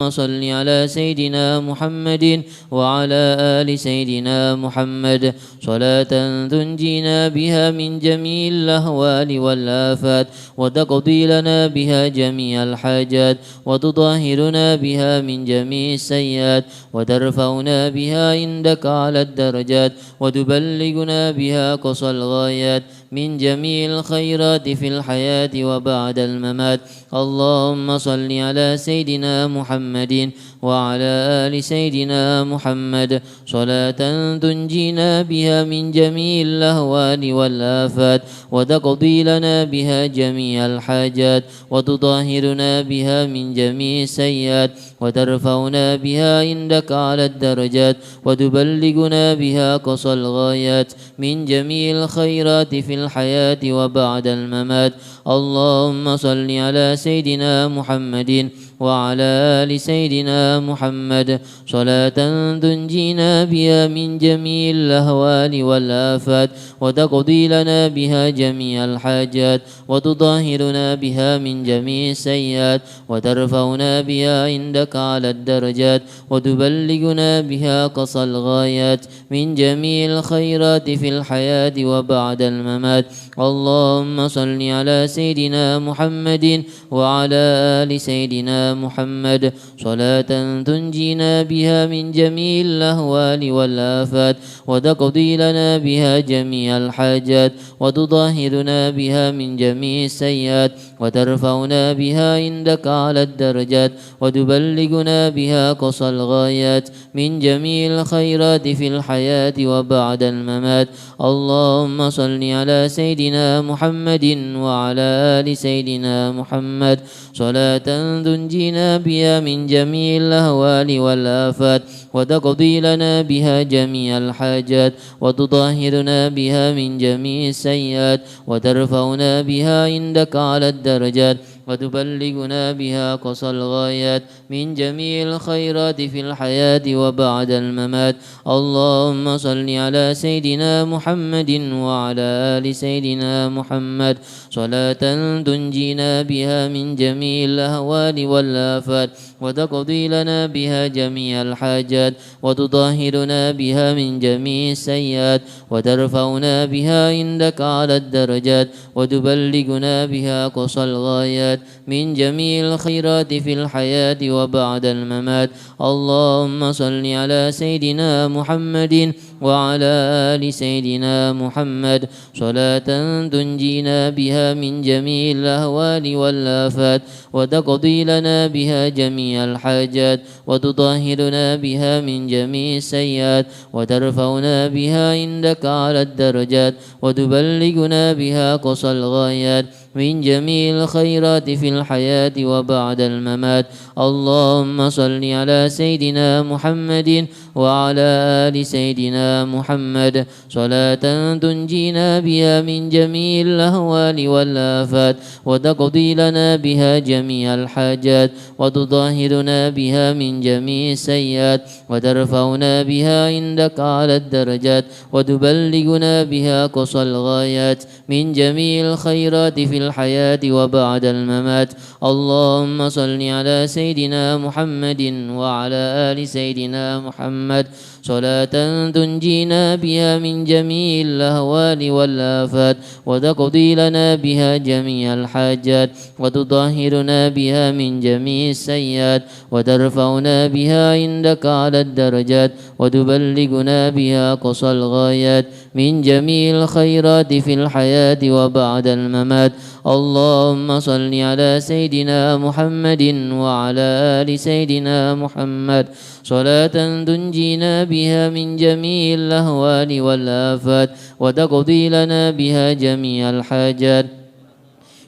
صل على سيدنا محمد وعلى آل سيدنا محمد صلاة تنجينا بها من جميع الأهوال والآفات وتقضي لنا بها جميع الحاجات وتطهرنا بها من جميع السيئات وترفعنا بها عندك على الدرجات وتبلغنا بها قصى الغايات من جميع الخيرات في الحياة وبعد الممات. اللهم صل على سيدنا محمد وعلى آل سيدنا محمد صلاة تنجينا بها من جميع الأهوال والآفات وتقضي لنا بها جميع الحاجات وتطهرنا بها من جميع السيئات وترفعنا بها عندك على الدرجات وتبلغنا بها قصى الغايات من جميع الخيرات في الحياة وبعد الممات. اللهم صل على سيدنا محمد وعلى آل سيدنا محمد صلاة تنجينا بها من جميع الأهوال والآفات وتقضي لنا بها جميع الحاجات وتطهرنا بها من جميع السيئات وترفعنا بها عندك على الدرجات وتبلغنا بها قصى الغايات من جميع الخيرات في الحياة وبعد الممات. اللهم صل على سيدنا محمد وعلى آل سيدنا محمد صلاة تنجينا بها من جميع الأهوال والآفات وتقضي لنا بها جميع الحاجات وتطهرنا بها من جميع السيئات وترفعنا بها عندك على الدرجات وتبلغنا بها قصى الغايات من جميع الخيرات في الحياة وبعد الممات. اللهم صل على سيدنا محمد وعلى آل سيدنا محمد صلاة تنجينا بها من جميع الأهوال والآفات وتقضي لنا بها جميع الحاجات وتطهرنا بها من جميع السيئات وترفعنا بها عندك على الدرجات وتبلغنا بها قصى الغايات من جميع الخيرات في الحياة وبعد الممات. اللهم صل على سيدنا محمد وعلى آل سيدنا محمد صلاة تنجينا بها من جميع الأهوال والآفات وتقضي لنا بها جميع الحاجات وتطهرنا بها من جميع السيئات وترفعنا بها عندك على الدرجات وتبلغنا بها قصى الغايات من جميع الخيرات في الحياة وبعد الممات. اللهم صل على سيدنا محمد وعلى آل سيدنا محمد صلاة تنجينا بها من جميع الأهوال والآفات وتقضي لنا بها جميع الحاجات وتطهرنا بها من جميع السيئات وترفعنا بها عندك على الدرجات وتبلغنا بها قصى الغايات من جميع الخيرات في الحياة وبعد الممات. اللهم صل على سيدنا محمد وعلى آل سيدنا محمد صلاة تنجينا بها من جميع الأهوال والآفات وتقضي لنا بها جميع الحاجات وتطهرنا بها من جميع السيئات وترفعنا بها عندك على الدرجات وتبلغنا بها قصى الغايات من جميع الخيرات في الحياة وبعد الممات. اللهم صل على سيدنا محمد وعلى آل سيدنا محمد صلاة تنجينا بها من جميع الأهوال والآفات وتقضي لنا بها جميع الحاجات وتطهرنا بها من جميع السيئات وترفعنا بها عندك على الدرجات وتبلغنا بها قصى الغايات من جميع الخيرات في الحياة وبعد الممات. اللهم صل على سيدنا محمد وعلى آل سيدنا محمد صلاة تنجينا بها من جميع الأهوال والآفات وتقضي لنا بها جميع الحاجات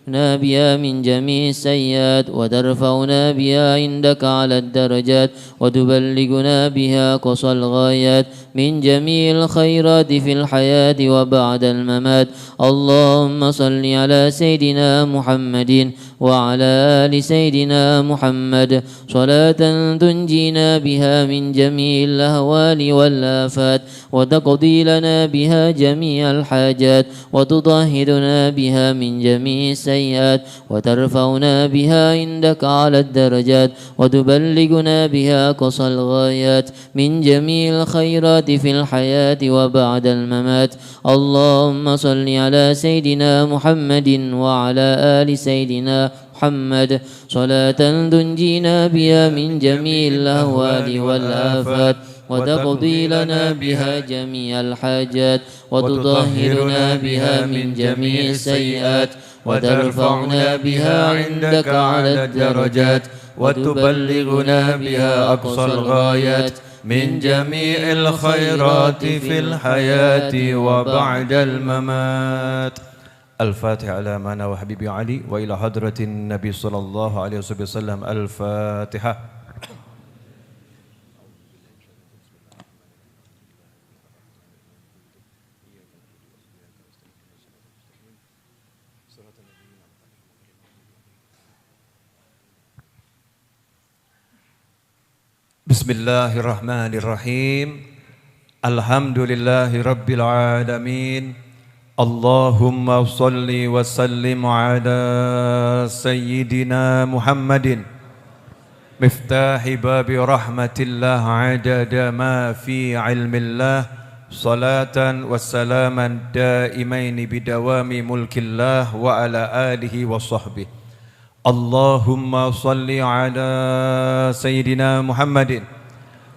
بها من جميع السيئات وترفعنا بها عندك على الدرجات وتبلغنا بها قصى الغايات من جميع الخيرات في الحياة وبعد الممات. اللهم صل على سيدنا محمد وعلى آل سيدنا محمد صلاة تنجينا بها من جميع الأهوال والآفات وتقضي لنا بها جميع الحاجات وتطهرنا بها من جميع السيئات وترفعنا بها عندك على الدرجات وتبلغنا بها أقصى الغايات من جميع الخيرات في الحياة وبعد الممات. اللهم صل على سيدنا محمد وعلى آل سيدنا محمد صلاة تنجينا بها من جميع الأهوال والآفات وتقضي لنا بها جميع الحاجات وتطهرنا بها من جميع السيئات وترفعنا بها عندك على الدرجات وتبلغنا بها أقصى الغايات من جميع الخيرات في الحياة وبعد الممات. الفاتحة على مانا وحبيبي علي وإلى حضرة النبي صلى الله عليه وسلم. الفاتحة. Bismillahirrahmanirrahim. Alhamdulillahi rabbil alamin. Allahumma salli wa sallim ala sayyidina Muhammadin miftahi babi rahmatillah adada ma fi ilmillah salatan wa salaman daimaini bidawami mulkillah wa ala alihi wa sahbihi. Allahumma salli ala Sayyidina Muhammadin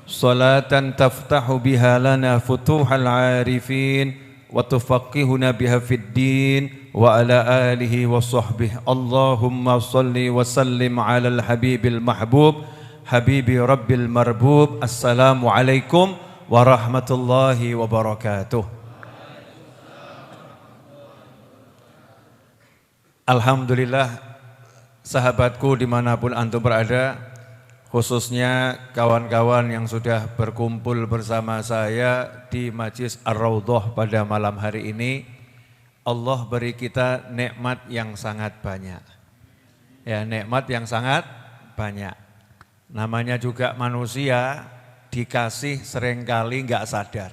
salatan taftahu biha lana futuhal arifin wa tufaqihuna biha fid din wa ala alihi wa sahbihi. Allahumma salli wa sallim ala al-habibil mahbub habibi rabbil marbub. Assalamu alaikum warahmatullahi wabarakatuh. Alhamdulillah, sahabatku dimanapun antum berada, khususnya kawan-kawan yang sudah berkumpul bersama saya di Majlis Ar-Raudhah pada malam hari ini. Allah beri kita nikmat yang sangat banyak. Ya, nikmat yang sangat banyak. Namanya juga manusia, dikasih seringkali enggak sadar.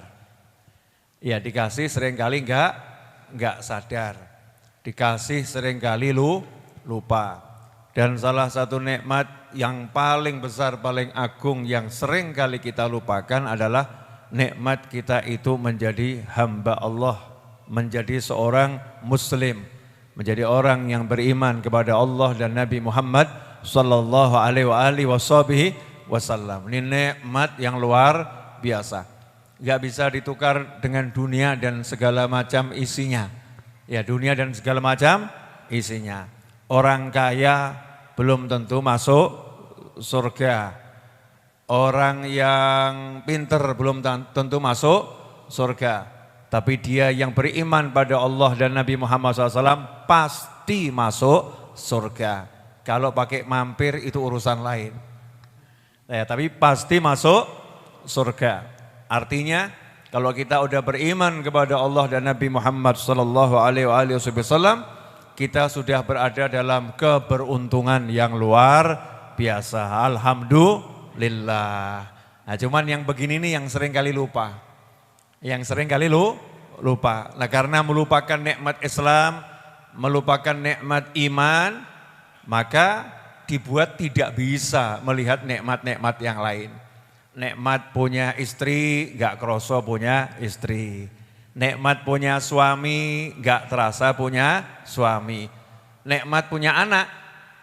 Ya, dikasih seringkali enggak sadar. Dikasih seringkali lupa. Dan salah satu nikmat yang paling besar, paling agung yang sering kali kita lupakan adalah nikmat kita itu menjadi hamba Allah, menjadi seorang muslim, menjadi orang yang beriman kepada Allah dan Nabi Muhammad sallallahu alaihi wasallam. Ini nikmat yang luar biasa. Enggak bisa ditukar dengan dunia dan segala macam isinya. Ya, dunia dan segala macam isinya. Orang kaya belum tentu masuk surga. Orang yang pinter belum tentu masuk surga. Tapi dia yang beriman pada Allah dan Nabi Muhammad SAW pasti masuk surga. Kalau pakai mampir itu urusan lain. Nah, tapi pasti masuk surga. Artinya kalau kita udah beriman kepada Allah dan Nabi Muhammad SAW, kita sudah berada dalam keberuntungan yang luar biasa. Alhamdulillah. Nah, cuman yang begini nih yang sering kali lupa. Yang sering kali lupa. Nah, karena melupakan nikmat Islam, melupakan nikmat iman, maka dibuat tidak bisa melihat nikmat-nikmat yang lain. Nikmat punya istri, gak kroso punya istri. Nikmat punya suami, gak terasa punya suami. Nikmat punya anak,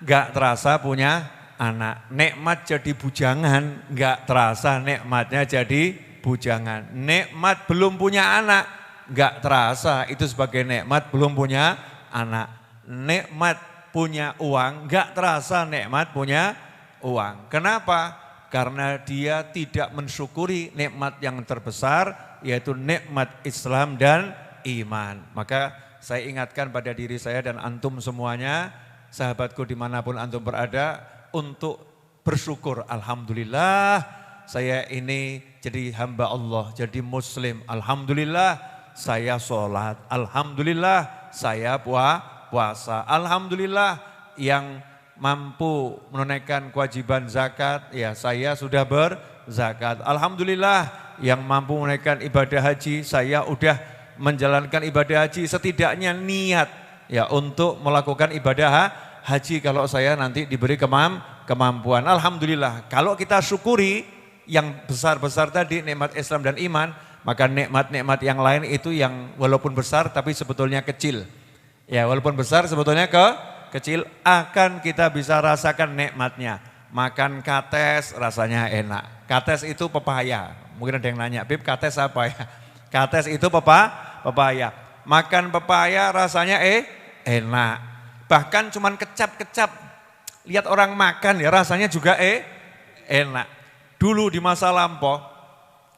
gak terasa punya anak. Nikmat jadi bujangan, gak terasa nikmatnya jadi bujangan. Nikmat belum punya anak, gak terasa itu sebagai nikmat belum punya anak. Nikmat punya uang, gak terasa nikmat punya uang. Kenapa? Karena dia tidak mensyukuri nikmat yang terbesar, yaitu nikmat Islam dan iman. Maka saya ingatkan pada diri saya dan antum semuanya, sahabatku dimanapun antum berada, untuk bersyukur. Alhamdulillah saya ini jadi hamba Allah, jadi muslim. Alhamdulillah saya sholat. Alhamdulillah saya puasa. Alhamdulillah yang mampu menunaikan kewajiban zakat, ya saya sudah berzakat. Alhamdulillah yang mampu menunaikan ibadah haji, saya udah menjalankan ibadah haji, setidaknya niat ya untuk melakukan ibadah haji kalau saya nanti diberi kemampuan. Alhamdulillah, kalau kita syukuri yang besar-besar tadi, nikmat Islam dan iman, maka nikmat-nikmat yang lain itu yang walaupun besar tapi sebetulnya kecil. Ya, walaupun besar sebetulnya kecil, akan kita bisa rasakan nikmatnya. Makan kates rasanya enak. Kates itu pepaya. Mungkin ada yang nanya, Bib kates apa ya? Kates itu pepaya. Makan pepaya rasanya enak. Bahkan cuman kecap-kecap. Lihat orang makan ya rasanya juga enak. Dulu di masa lampau,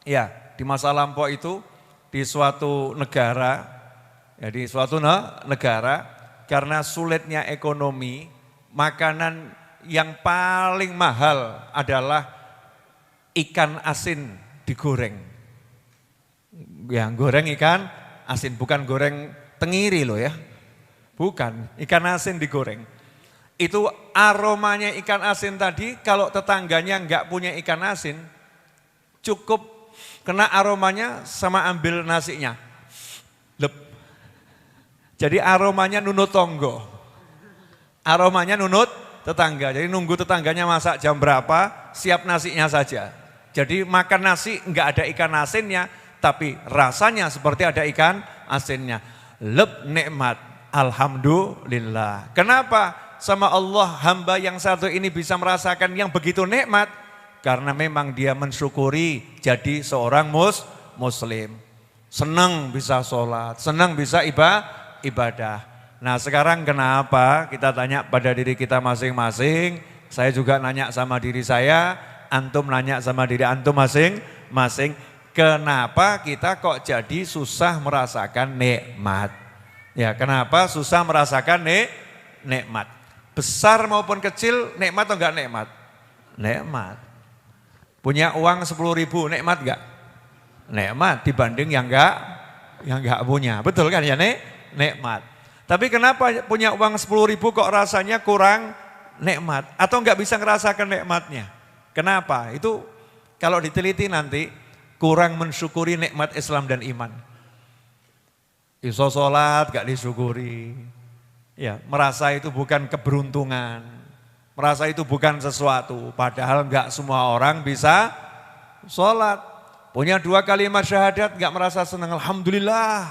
ya di masa lampau itu di suatu negara, ya di suatu negara karena sulitnya ekonomi, makanan yang paling mahal adalah ikan asin digoreng. Yang goreng ikan asin, bukan goreng tengiri loh ya. Bukan, ikan asin digoreng. Itu aromanya ikan asin tadi, kalau tetangganya enggak punya ikan asin, cukup kena aromanya sama ambil nasinya. Lep. Jadi aromanya nunut tonggo. Aromanya nunut tetangga. Jadi nunggu tetangganya masak jam berapa, siap nasinya saja. Jadi makan nasi enggak ada ikan asinnya, tapi rasanya seperti ada ikan asinnya. Lep nikmat. Alhamdulillah. Kenapa? Sama Allah hamba yang satu ini bisa merasakan yang begitu nikmat. Karena memang dia mensyukuri jadi seorang muslim. Senang bisa sholat, senang bisa ibadah. Nah sekarang kenapa kita tanya pada diri kita masing-masing. Saya juga nanya sama diri saya, antum nanya sama diri antum masing-masing. Kenapa kita kok jadi susah merasakan nikmat? Ya kenapa susah merasakan nikmat? Besar maupun kecil, nikmat atau enggak nikmat? Nikmat. Punya uang 10.000, nikmat enggak? Nikmat dibanding yang enggak punya. Betul kan ya nikmat. Tapi kenapa punya uang 10.000 kok rasanya kurang nikmat? Atau enggak bisa ngerasakan nikmatnya? Kenapa? Itu kalau diteliti nanti kurang mensyukuri nikmat Islam dan iman. Iso sholat enggak disyukuri. Ya, merasa itu bukan keberuntungan, merasa itu bukan sesuatu, padahal enggak semua orang bisa sholat. Punya 2 kalimat syahadat enggak merasa senang, alhamdulillah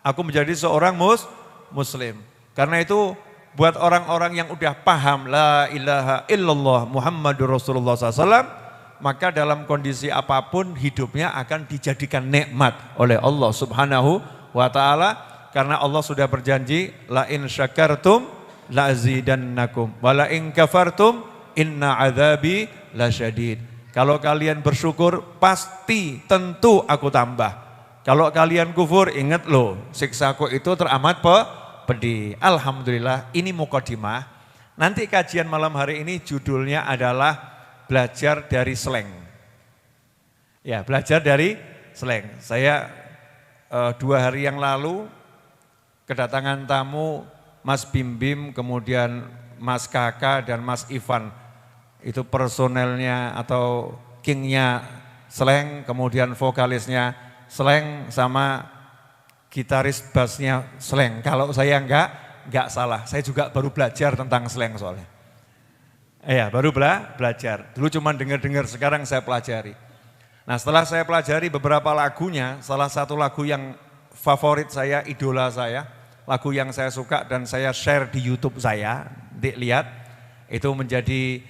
aku menjadi seorang muslim. Karena itu buat orang-orang yang udah paham la ilaha illallah Muhammadur Rasulullah SAW, maka dalam kondisi apapun hidupnya akan dijadikan nikmat oleh Allah Subhanahu wa ta'ala. Karena Allah sudah berjanji, la in syakartum la azidannakum wa la in kafartum inna adzabi lasyadid. Kalau kalian bersyukur pasti tentu aku tambah. Kalau kalian kufur ingat loh, siksaku itu teramat pedih. Alhamdulillah, ini mukadimah. Nanti kajian malam hari ini judulnya adalah belajar dari slang. Ya, belajar dari slang. Saya 2 hari yang lalu kedatangan tamu Mas Bim Bim, kemudian Mas Kaka dan Mas Ivan. Itu personelnya atau kingnya slang, kemudian vokalisnya slang sama gitaris bassnya slang. Kalau saya enggak salah, saya juga baru belajar tentang slang soalnya. Iya, baru belajar. Dulu cuma dengar-dengar, sekarang saya pelajari. Nah setelah saya pelajari beberapa lagunya, salah satu lagu yang favorit saya, idola saya, lagu yang saya suka dan saya share di YouTube saya, lihat itu menjadi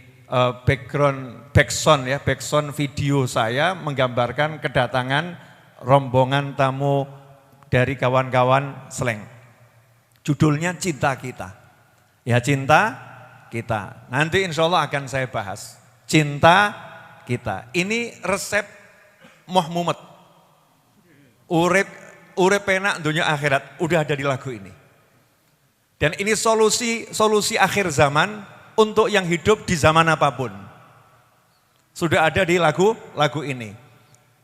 backsound video saya menggambarkan kedatangan rombongan tamu dari kawan-kawan slang. Judulnya Cinta Kita. Ya Cinta Kita. Nanti insya Allah akan saya bahas. Cinta Kita. Ini resep Moh Mumet. Urip penak dunia akhirat udah ada di lagu ini. Dan ini solusi akhir zaman untuk yang hidup di zaman apapun. Sudah ada di lagu ini.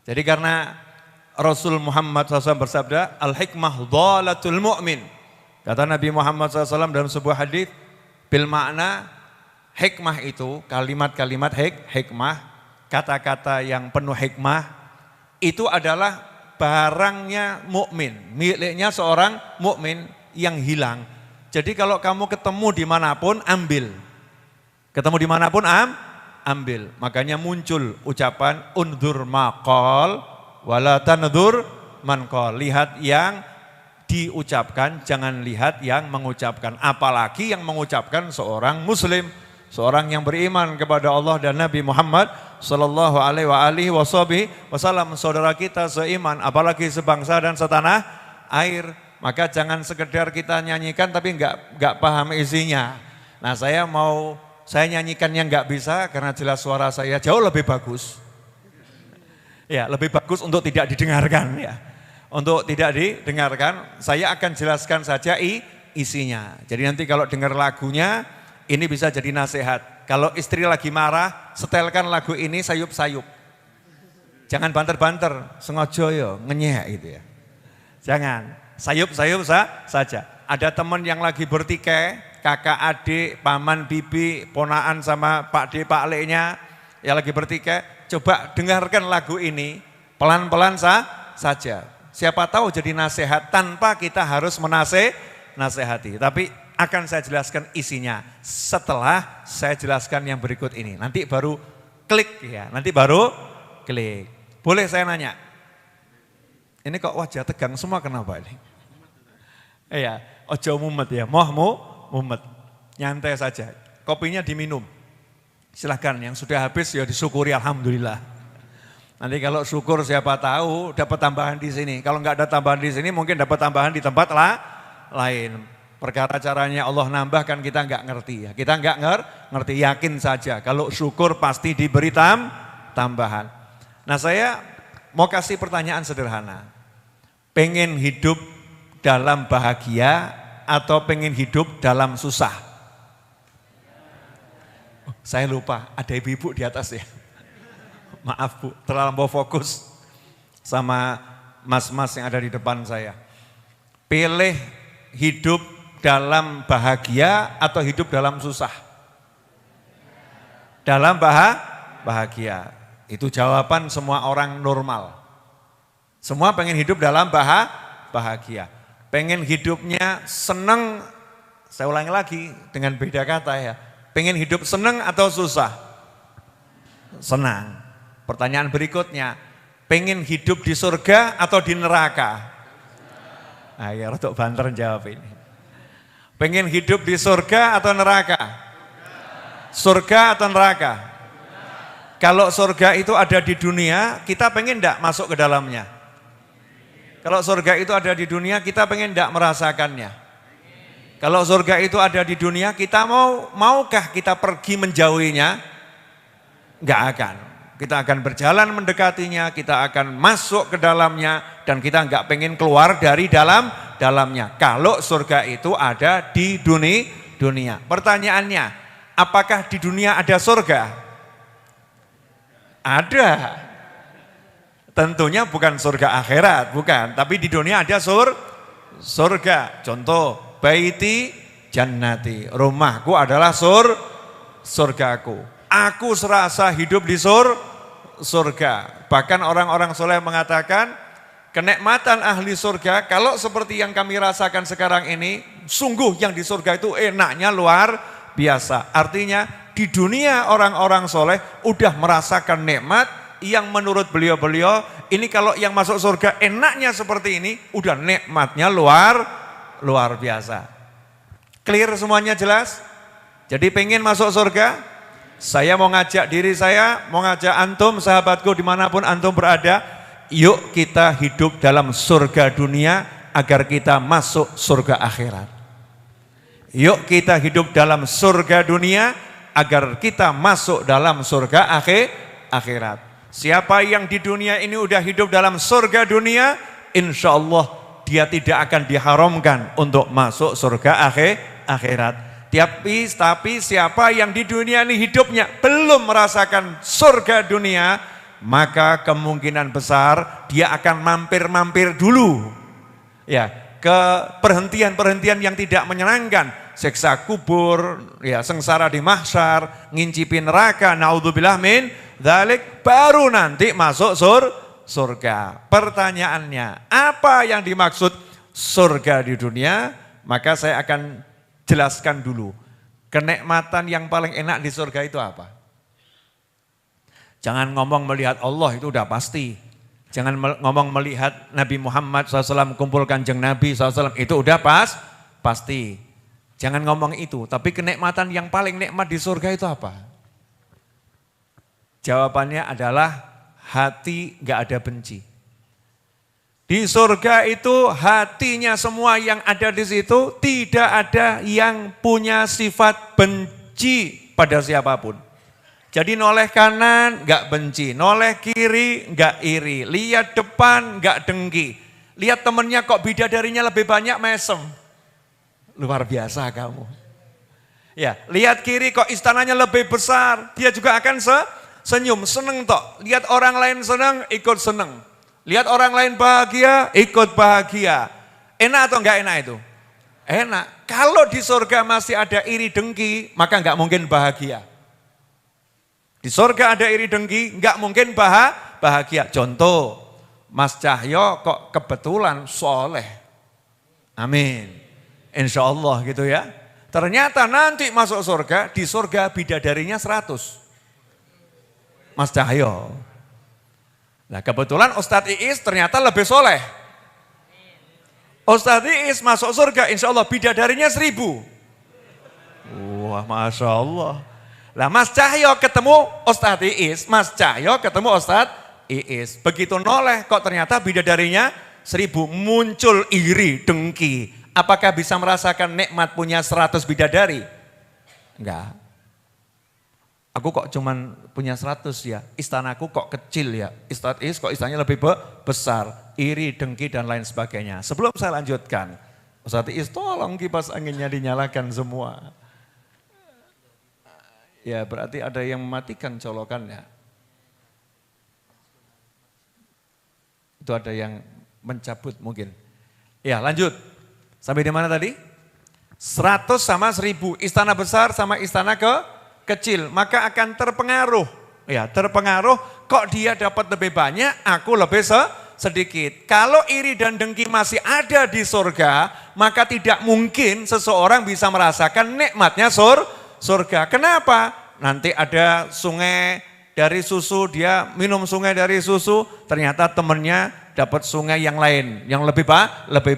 Jadi karena Rasul Muhammad SAW bersabda, al-hikmah dhalatul mu'min. Kata Nabi Muhammad SAW dalam sebuah hadis, bil makna hikmah itu, kalimat-kalimat hikmah, kata-kata yang penuh hikmah, itu adalah barangnya mukmin, miliknya seorang mukmin yang hilang. Jadi kalau kamu ketemu dimanapun, ambil. Ketemu dimanapun, ambil. Makanya muncul ucapan undur maqal wala tandur manqal. Lihat yang diucapkan, jangan lihat yang mengucapkan. Apalagi yang mengucapkan seorang muslim, seorang yang beriman kepada Allah dan Nabi Muhammad sallallahu alaihi wasallam, saudara kita seiman, apalagi sebangsa dan setanah air. Maka jangan sekedar kita nyanyikan tapi enggak paham isinya. Nah, saya nyanyikan yang enggak bisa karena jelas suara saya jauh lebih bagus. Ya, lebih bagus untuk tidak didengarkan ya. Untuk tidak didengarkan, saya akan jelaskan saja isinya. Jadi nanti kalau dengar lagunya, ini bisa jadi nasihat. Kalau istri lagi marah, setelkan lagu ini sayup-sayup. Jangan banter-banter, sengaja ya, ngenyek gitu ya. Jangan, sayup-sayup saja. Ada teman yang lagi bertikai, kakak, adik, paman, bibi, ponaan sama Pak D, Pak Le-nya, yang lagi bertikai, coba dengarkan lagu ini, pelan-pelan saja. Siapa tahu jadi nasihat tanpa kita harus menasehati. Tapi akan saya jelaskan isinya setelah saya jelaskan yang berikut ini. Nanti baru klik ya, Boleh saya nanya? Ini kok wajah tegang semua kenapa ini? Iya, ojo mumet ya, mumet. Nyantai saja, kopinya diminum. Silahkan, yang sudah habis ya disyukuri alhamdulillah. Nanti kalau syukur siapa tahu dapat tambahan di sini. Kalau enggak ada tambahan di sini mungkin dapat tambahan di tempat lain. Perkara caranya Allah nambah kan kita enggak ngerti ya. Kita enggak ngerti, yakin saja. Kalau syukur pasti diberi tambahan. Nah, saya mau kasih pertanyaan sederhana. Pengen hidup dalam bahagia atau pengen hidup dalam susah? Saya lupa, ada ibu-ibu di atas ya. Maaf Bu, terlalu fokus sama mas-mas yang ada di depan saya. Pilih hidup dalam bahagia atau hidup dalam susah? Dalam bahagia. Itu jawaban semua orang normal. Semua pengen hidup dalam bahagia. Pengen hidupnya senang, saya ulangi lagi dengan beda kata ya. Pengen hidup senang atau susah? Senang. Pertanyaan berikutnya, pengen hidup di surga atau di neraka? Nah, ya untuk banter jawab ini. Pengen hidup di surga atau neraka? Surga atau neraka? Kalau surga itu ada di dunia, kita pengen enggak masuk ke dalamnya? Kalau surga itu ada di dunia, kita pengen enggak merasakannya? Kalau surga itu ada di dunia, kita maukah kita pergi menjauhinya? Enggak akan. Kita akan berjalan mendekatinya, kita akan masuk ke dalamnya, dan kita enggak pengen keluar dari dalamnya. Kalau surga itu ada di dunia. Pertanyaannya, apakah di dunia ada surga? Ada. Tentunya bukan surga akhirat, bukan. Tapi di dunia ada surga. Contoh, baiti jannati. Rumahku adalah surgaku. Aku serasa hidup di surga. Bahkan orang-orang soleh mengatakan, kenikmatan ahli surga, kalau seperti yang kami rasakan sekarang ini, sungguh yang di surga itu enaknya luar biasa. Artinya di dunia orang-orang soleh udah merasakan nikmat yang menurut beliau-beliau, ini kalau yang masuk surga enaknya seperti ini, udah nikmatnya luar biasa. Clear semuanya, jelas? Jadi pengen masuk surga? Saya mau ngajak diri saya, mau ngajak antum, sahabatku dimanapun antum berada, yuk kita hidup dalam surga dunia agar kita masuk surga akhirat. Yuk kita hidup dalam surga dunia agar kita masuk dalam surga akhirat. Siapa yang di dunia ini udah hidup dalam surga dunia, insya Allah dia tidak akan diharamkan untuk masuk surga akhirat. Tapi siapa yang di dunia ini hidupnya belum merasakan surga dunia, maka kemungkinan besar dia akan mampir-mampir dulu ya ke perhentian-perhentian yang tidak menyenangkan. siksa kubur, ya sengsara di mahsyar, ngincipi neraka, naudzubillah min dzalik, baru nanti masuk surga. Pertanyaannya, apa yang dimaksud surga di dunia? Maka saya akan jelaskan dulu. Kenikmatan yang paling enak di surga itu apa? Jangan ngomong melihat Allah, itu udah pasti. Jangan ngomong melihat Nabi Muhammad SAW, kumpul kanjeng Nabi SAW, itu udah pasti. Jangan ngomong itu, tapi kenikmatan yang paling nikmat di surga itu apa? Jawabannya adalah hati gak ada benci. Di surga itu hatinya semua yang ada di situ tidak ada yang punya sifat benci pada siapapun. Jadi noleh kanan gak benci, noleh kiri gak iri, lihat depan gak dengki. Lihat temennya kok bidadarinya lebih banyak mesem. Luar biasa kamu. Ya, lihat kiri kok istananya lebih besar, dia juga akan senyum, seneng tok. Lihat orang lain seneng, ikut seneng. Lihat orang lain bahagia, ikut bahagia. Enak atau enggak enak itu? Enak. Kalau di surga masih ada iri dengki, maka enggak mungkin bahagia. Di surga ada iri dengki, enggak mungkin bahagia. Contoh, Mas Cahyo kok kebetulan soleh. Amin. Insya Allah gitu ya. Ternyata nanti masuk surga, di surga bidadarinya 100. Mas Cahyo. Nah kebetulan Ustadz Iis ternyata lebih soleh. Ustadz Iis masuk surga, insya Allah bidadarinya 1000. Wah Masya Allah. Lah Mas Cahyo ketemu Ustadz Iis, Mas Cahyo ketemu Ustadz Iis. Begitu noleh kok ternyata bidadarinya 1000, muncul iri, dengki. Apakah bisa merasakan nikmat punya 100 bidadari? Enggak. Aku kok cuman punya 100 ya, istanaku kok kecil ya, Ustadz Iis kok istananya lebih besar, iri, dengki dan lain sebagainya. Sebelum saya lanjutkan, Ustadz Iis tolong kipas anginnya dinyalakan semua. Ya berarti ada yang mematikan colokannya. Itu ada yang mencabut mungkin. Ya lanjut, sampai di mana tadi? 100 sama 1000, istana besar sama istana kecil, maka akan terpengaruh. Ya terpengaruh, kok dia dapat lebih banyak, aku lebih sedikit. Kalau iri dan dengki masih ada di surga, maka tidak mungkin seseorang bisa merasakan nikmatnya surga. Kenapa? Nanti ada sungai dari susu, dia minum sungai dari susu, ternyata temennya dapat sungai yang lain, yang lebih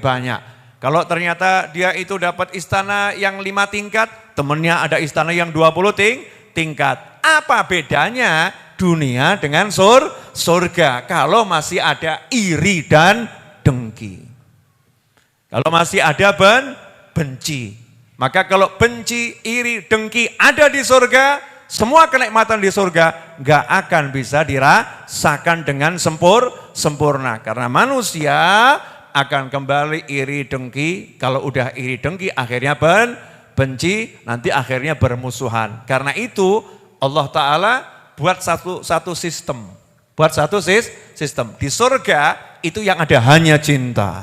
banyak. Kalau ternyata dia itu dapat istana yang 5 tingkat, temennya ada istana yang 20 tingkat. Apa bedanya dunia dengan surga? Kalau masih ada iri dan dengki. Kalau masih ada benci. Maka kalau benci, iri, dengki ada di surga, semua kenikmatan di surga gak akan bisa dirasakan dengan sempurna. Karena manusia akan kembali iri, dengki. Kalau udah iri, dengki akhirnya benci, nanti akhirnya bermusuhan. Karena itu Allah Ta'ala buat satu sistem. Buat satu sistem. Di surga itu yang ada hanya cinta.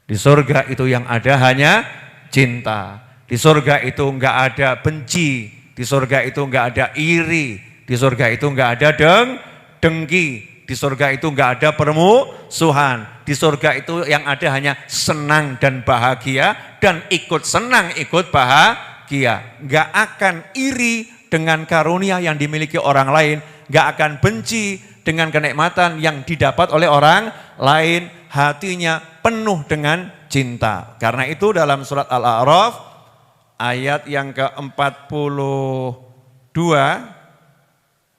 Di surga itu yang ada hanya cinta. Di surga itu enggak ada benci. Di surga itu enggak ada iri. Di surga itu enggak ada dengki. Di surga itu enggak ada permusuhan. Di surga itu yang ada hanya senang dan bahagia. Dan ikut senang, ikut bahagia. Enggak akan iri dengan karunia yang dimiliki orang lain. Enggak akan benci dengan kenikmatan yang didapat oleh orang lain. Hatinya penuh dengan cinta. Karena itu dalam surat Al-A'raf ayat yang ke-42,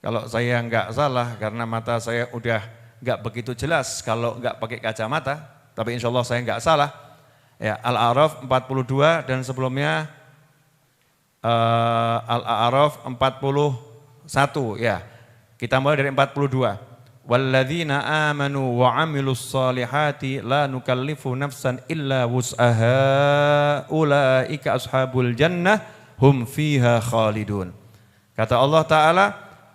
kalau saya enggak salah karena mata saya udah enggak begitu jelas kalau enggak pakai kacamata, tapi insya Allah saya enggak salah. Ya, Al-A'raf 42 dan sebelumnya Al-A'raf 41 ya. Kita mulai dari 42. Walladzina amanu wa amilus salihati la nukallifu nafsan illa wus'aha ulaika ashabul jannah hum fiha khalidun. Kata Allah Ta'ala,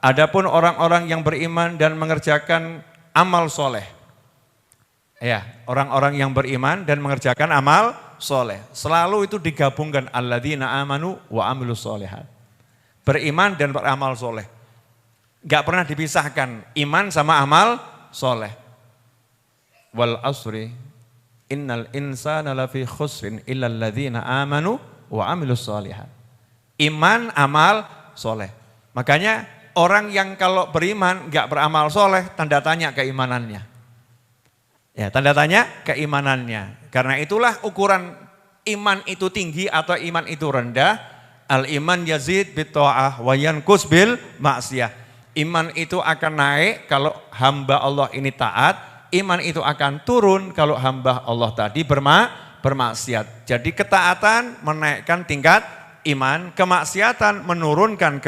adapun orang-orang yang beriman dan mengerjakan amal soleh. Ya, orang-orang yang beriman dan mengerjakan amal soleh. Selalu itu digabungkan alladzina amanu wa amilus solihat. Beriman dan beramal soleh. Gak pernah dipisahkan iman sama amal soleh. Wal asri innal insana lafi khusrin illa alladzina amanu wa amilus solihat. Iman, amal, soleh. Makanya orang yang kalau beriman gak beramal soleh, tanda tanya keimanannya. Ya, tanda tanya keimanannya. Karena itulah ukuran iman itu tinggi atau iman itu rendah. Al-iman yazid bitta'ah wa yanqus bil maksiyah. Iman itu akan naik kalau hamba Allah ini taat. Iman itu akan turun kalau hamba Allah tadi bermaksiat. Jadi ketaatan menaikkan tingkat iman, kemaksiatan menurunkan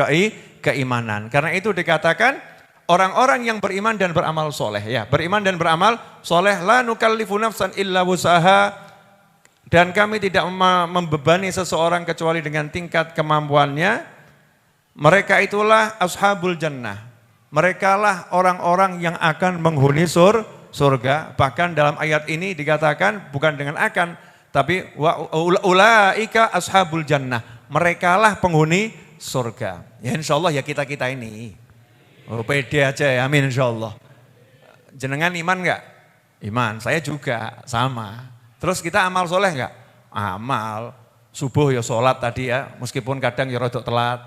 keimanan. Karena itu dikatakan orang-orang yang beriman dan beramal soleh. Ya, beriman dan beramal soleh. La nukallifu nafsan illa wusaha. Dan kami tidak membebani seseorang kecuali dengan tingkat kemampuannya. Mereka itulah ashabul jannah. Mereka lah orang-orang yang akan menghuni surga. Bahkan dalam ayat ini dikatakan bukan dengan akan, tapi ulaika ashabul jannah. Mereka lah penghuni surga. Ya insya Allah ya kita-kita ini. Oh pede aja ya, amin insya Allah. Jenengan iman enggak? Iman, saya juga sama. Terus kita amal soleh enggak? Amal. Subuh ya sholat tadi ya, meskipun kadang ya rodok telat.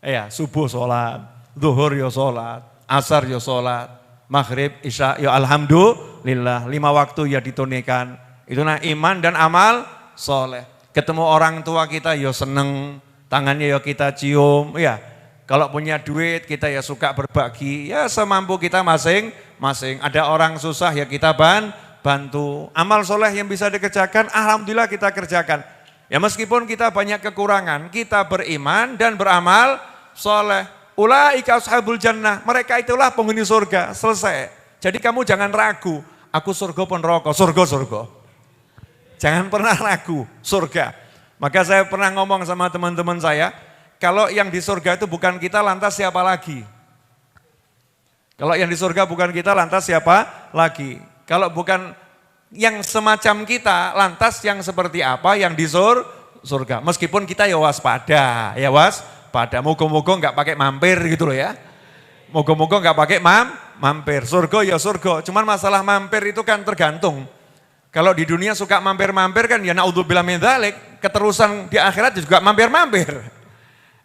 Ya subuh sholat, zuhur ya sholat, asar ya sholat, maghrib, isya ya alhamdulillah. 5 waktu ya ditunaikan. Itu nah iman dan amal soleh. Ketemu orang tua kita ya seneng, tangannya ya kita cium, ya. Kalau punya duit kita ya suka berbagi, ya semampu kita masing-masing. Ada orang susah ya kita bantu. Amal soleh yang bisa dikerjakan, alhamdulillah kita kerjakan. Ya meskipun kita banyak kekurangan, kita beriman dan beramal soleh. Ulaika ashabul jannah, mereka itulah penghuni surga, selesai. Jadi kamu jangan ragu, aku surga pun neraka, surga. Jangan pernah ragu, surga. Maka saya pernah ngomong sama teman-teman saya, kalau yang di surga itu bukan kita, lantas siapa lagi? Kalau yang di surga bukan kita, lantas siapa lagi? Kalau bukan yang semacam kita, lantas yang seperti apa yang di surga? Meskipun kita ya waspada, Moga-moga enggak pakai mampir gitu loh ya. Moga-moga enggak pakai mampir. Surga ya surga, cuman masalah mampir itu kan tergantung. Kalau di dunia suka mampir-mampir kan ya naudzubillah min dzalik, keterusan di akhirat juga mampir-mampir.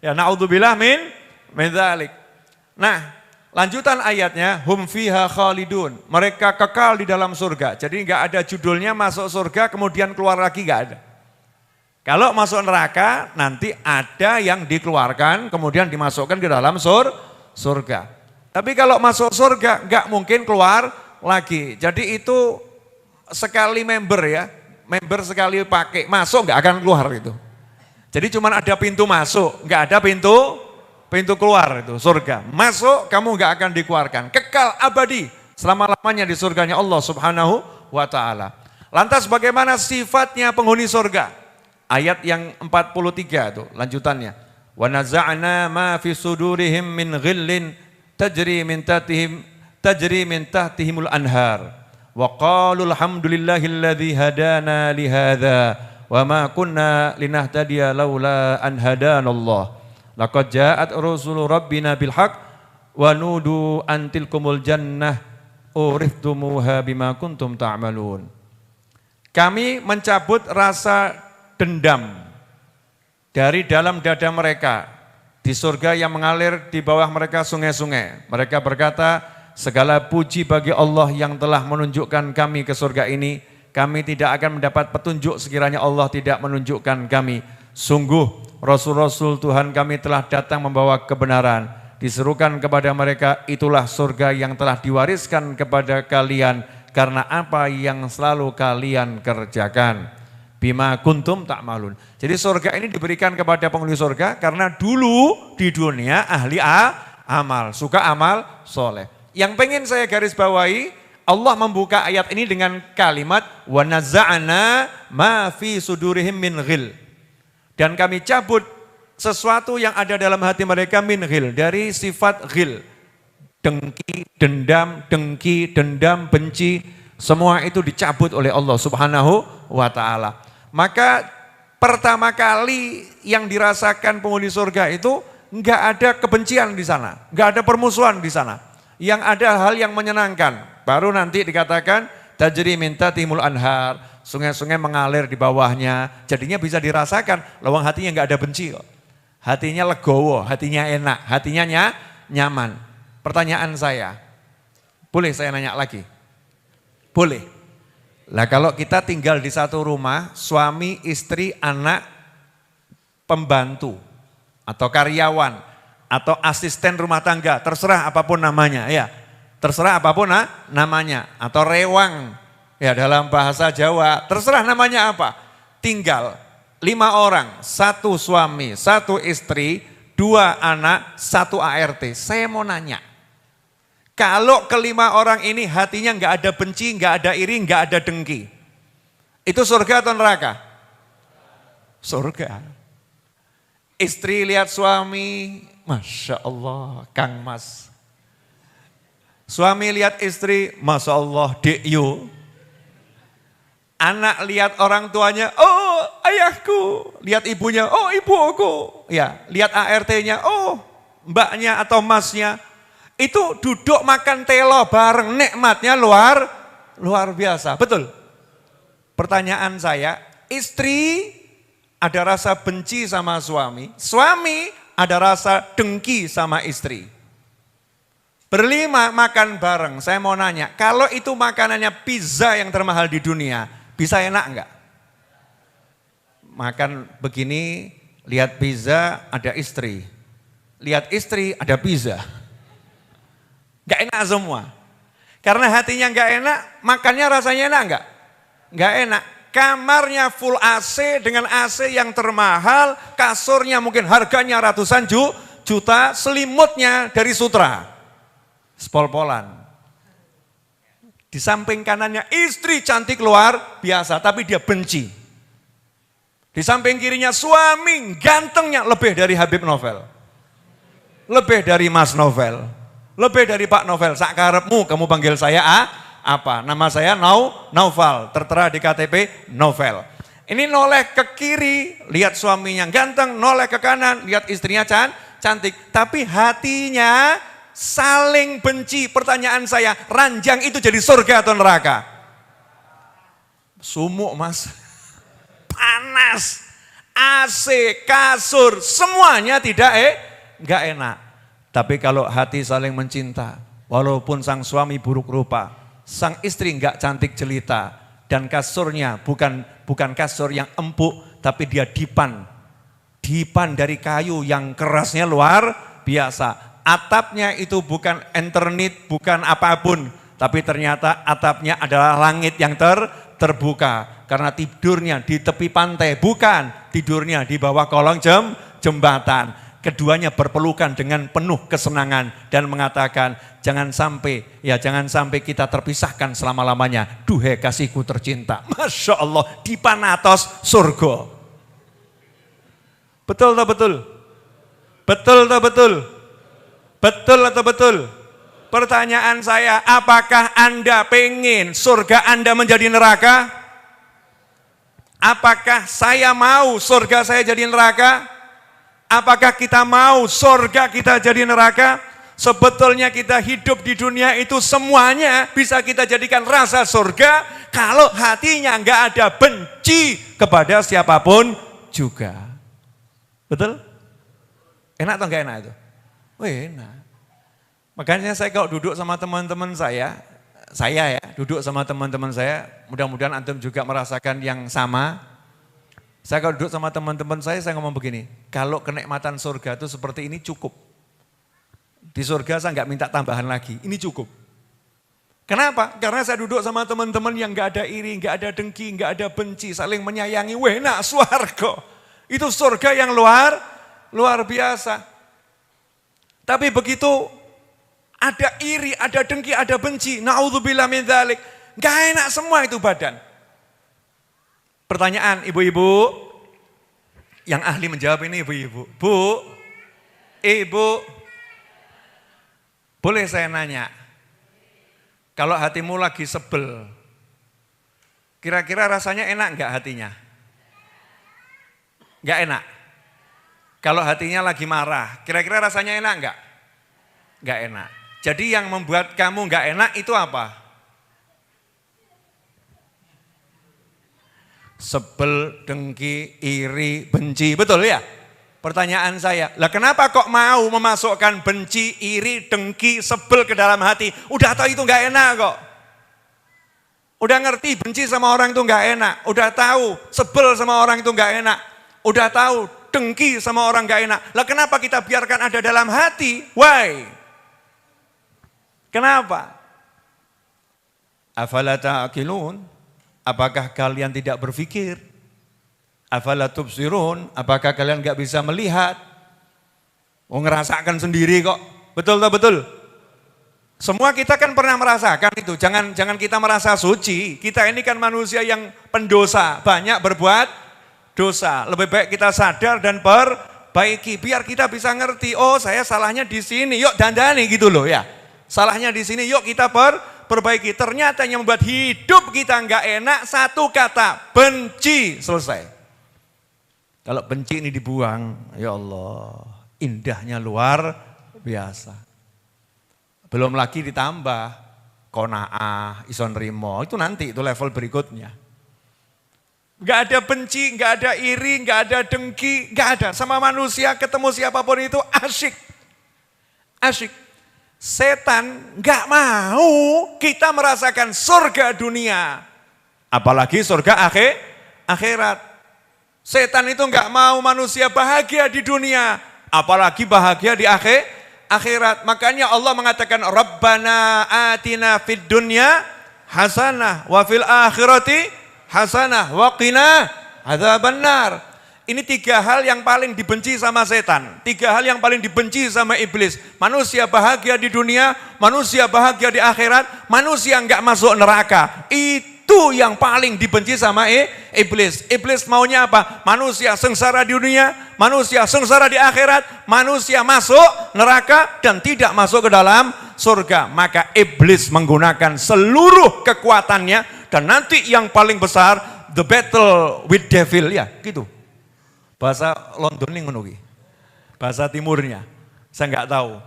Ya naudzubillah min dzalik. Nah, lanjutan ayatnya hum fiha khalidun. Mereka kekal di dalam surga. Jadi enggak ada judulnya masuk surga kemudian keluar lagi, enggak ada. Kalau masuk neraka nanti ada yang dikeluarkan kemudian dimasukkan ke dalam surga. Tapi kalau masuk surga enggak mungkin keluar lagi. Jadi itu sekali member ya, member sekali pakai, masuk nggak akan keluar itu. Jadi cuma ada pintu masuk, nggak ada pintu keluar itu surga. Masuk kamu nggak akan dikeluarkan, kekal abadi selama-lamanya di surganya Allah Subhanahu wa taala. Lantas bagaimana sifatnya penghuni surga? Ayat yang 43 itu lanjutannya. Wa naza'na ma fi sudurihim min ghillin tajri min tahtihimul anhar. Wa qalu alhamdulillahilladzi hadana li hadza wa ma kunna linahtadiya laula an hadanallah. Laqad ja'at rusulu rabbina bil haqq wa nudu an tilkumul jannah urithumuha bima kuntum ta'malun. Kami mencabut rasa dendam dari dalam dada mereka di surga yang mengalir di bawah mereka sungai-sungai. Mereka berkata, segala puji bagi Allah yang telah menunjukkan kami ke surga ini. Kami tidak akan mendapat petunjuk sekiranya Allah tidak menunjukkan kami. Sungguh Rasul-Rasul Tuhan kami telah datang membawa kebenaran. Diserukan kepada mereka, itulah surga yang telah diwariskan kepada kalian karena apa yang selalu kalian kerjakan. Bima kuntum ta'malun. Jadi surga ini diberikan kepada penghuni surga karena dulu di dunia ahli amal, suka amal soleh. Yang pengen saya garis bawahi, Allah membuka ayat ini dengan kalimat wa naza'na ma fi sudurihim min ghil. Dan kami cabut sesuatu yang ada dalam hati mereka min ghil, dari sifat ghil. Dengki, dendam, benci. Semua itu dicabut oleh Allah Subhanahu wa ta'ala. Maka pertama kali yang dirasakan penghuni surga itu enggak ada kebencian di sana, enggak ada permusuhan di sana. Yang ada hal yang menyenangkan. Baru nanti dikatakan tajri min tahtihimul anhar, sungai-sungai mengalir di bawahnya. Jadinya bisa dirasakan, lawang hatinya enggak ada benci kok. Hatinya legowo, hatinya enak, hatinya nyaman. Pertanyaan saya, boleh saya nanya lagi? Boleh. Lah kalau kita tinggal di satu rumah, suami, istri, anak, pembantu, atau karyawan, atau asisten rumah tangga, terserah apapun namanya, ya. Terserah apapun namanya, atau rewang, ya dalam bahasa Jawa, terserah namanya apa. Tinggal 5 orang, 1 suami, 1 istri, 2 anak, 1 ART. Saya mau nanya, kalau kelima orang ini hatinya enggak ada benci, enggak ada iri, enggak ada dengki, itu surga atau neraka? Surga. Istri lihat suami, Masya Allah, Kang Mas. Suami lihat istri, Masya Allah, Dek Yu. Anak lihat orang tuanya, oh ayahku. Lihat ibunya, oh ibuku. Ya, lihat ART-nya, oh mbaknya atau masnya. Itu duduk makan telo bareng, nikmatnya luar biasa. Betul? Pertanyaan saya, istri ada rasa benci sama suami, suami ada rasa dengki sama istri. Berlima makan bareng, saya mau nanya, kalau itu makanannya pizza yang termahal di dunia, bisa enak enggak? Makan begini, lihat pizza ada istri, lihat istri ada pizza. Enggak enak semua. Karena hatinya enggak enak, makannya rasanya enak enggak? Enggak enak. Kamarnya full AC dengan AC yang termahal, kasurnya mungkin harganya ratusan juta, selimutnya dari Sutra. Spol-polan. Di samping kanannya istri cantik luar biasa, tapi dia benci. Di samping kirinya suami gantengnya lebih dari Habib Novel. Lebih dari Mas Novel. Lebih dari Pak Novel. Sakarepmu kamu panggil saya apa? Nama saya Naufal, tertera di KTP Novel. Ini noleh ke kiri, lihat suaminya ganteng, noleh ke kanan, lihat istrinya cantik. Tapi hatinya saling benci. Pertanyaan saya, ranjang itu jadi surga atau neraka? Sumuk Mas, panas, AC, kasur, semuanya enggak enak. Tapi kalau hati saling mencinta, walaupun sang suami buruk rupa, sang istri enggak cantik jelita, dan kasurnya bukan kasur yang empuk, tapi dia dipan dari kayu yang kerasnya luar biasa. Atapnya itu bukan eternit, bukan apapun, tapi ternyata atapnya adalah langit yang terbuka. Karena tidurnya di tepi pantai, bukan tidurnya di bawah kolong jembatan. Keduanya berpelukan dengan penuh kesenangan dan mengatakan, jangan sampai kita terpisahkan selama-lamanya. Duhai kasihku tercinta. Masya Allah, di panatos surga. Betul atau betul? Betul atau betul? Betul atau betul? Pertanyaan saya, apakah Anda pengen surga Anda menjadi neraka? Apakah saya mau surga saya jadi neraka? Apakah kita mau surga kita jadi neraka? Sebetulnya kita hidup di dunia itu semuanya bisa kita jadikan rasa surga kalau hatinya enggak ada benci kepada siapapun juga. Betul? Enak atau enggak enak itu? Enak. Makanya saya kalau duduk sama teman-teman saya duduk sama teman-teman saya, mudah-mudahan antum juga merasakan yang sama. Saya kalau duduk sama teman-teman saya ngomong begini, kalau kenikmatan surga itu seperti ini cukup. Di surga saya enggak minta tambahan lagi, ini cukup. Kenapa? Karena saya duduk sama teman-teman yang enggak ada iri, enggak ada dengki, enggak ada benci, saling menyayangi. Enak swarga. Itu surga yang luar biasa. Tapi begitu ada iri, ada dengki, ada benci, naudzubillah min dzalik, enggak enak semua itu badan. Pertanyaan ibu-ibu, yang ahli menjawab ini ibu-ibu. Bu, ibu, boleh saya nanya, kalau hatimu lagi sebel, Kira-kira rasanya enak enggak hatinya? Enggak enak. Kalau hatinya lagi marah, kira-kira rasanya enak enggak? Enggak enak. Jadi yang membuat kamu enggak enak itu apa? Sebel, dengki, iri, benci, betul ya? Pertanyaan saya, lah kenapa kok mau memasukkan benci, iri, dengki, sebel ke dalam hati? Udah tahu itu enggak enak kok. Udah ngerti benci sama orang itu enggak enak. Udah tahu sebel sama orang itu enggak enak. Udah tahu dengki sama orang enggak enak. Lah kenapa kita biarkan ada dalam hati? Why? Kenapa? Afala ta'qilun? Apakah kalian tidak berpikir? Afala tubsirun? Apakah kalian enggak bisa melihat? Oh, ngerasakan sendiri kok. Betul tak betul? Semua kita kan pernah merasakan itu, jangan kita merasa suci. Kita ini kan manusia yang pendosa, banyak berbuat dosa. Lebih baik kita sadar dan perbaiki, biar kita bisa ngerti, oh saya salahnya di sini, yuk dandani gitu loh ya. Salahnya di sini, yuk kita perbaiki. Ternyata yang membuat hidup kita enggak enak, satu kata, benci, selesai. Kalau benci ini dibuang, ya Allah, indahnya luar biasa. Belum lagi ditambah qanaah, ison rimo, itu nanti itu level berikutnya. Enggak ada benci, enggak ada iri, enggak ada dengki, enggak ada. Sama manusia ketemu siapapun itu asyik. Asyik. Setan enggak mau kita merasakan surga dunia. Apalagi surga akhirat. Setan itu enggak mau manusia bahagia di dunia, apalagi bahagia di akhirat. Makanya Allah mengatakan Rabbana atina fid dunya hasanah wa fil akhirati hasanah wa qina adzabannar. Ini 3 hal yang paling dibenci sama setan, 3 hal yang paling dibenci sama iblis. Manusia bahagia di dunia, manusia bahagia di akhirat, manusia enggak masuk neraka. Itu yang paling dibenci sama iblis. Iblis maunya apa? Manusia sengsara di dunia, manusia sengsara di akhirat, manusia masuk neraka dan tidak masuk ke dalam surga. Maka iblis menggunakan seluruh kekuatannya dan nanti yang paling besar, the battle with devil, ya gitu. Bahasa London ini ngono ki. Bahasa timurnya, saya enggak tahu.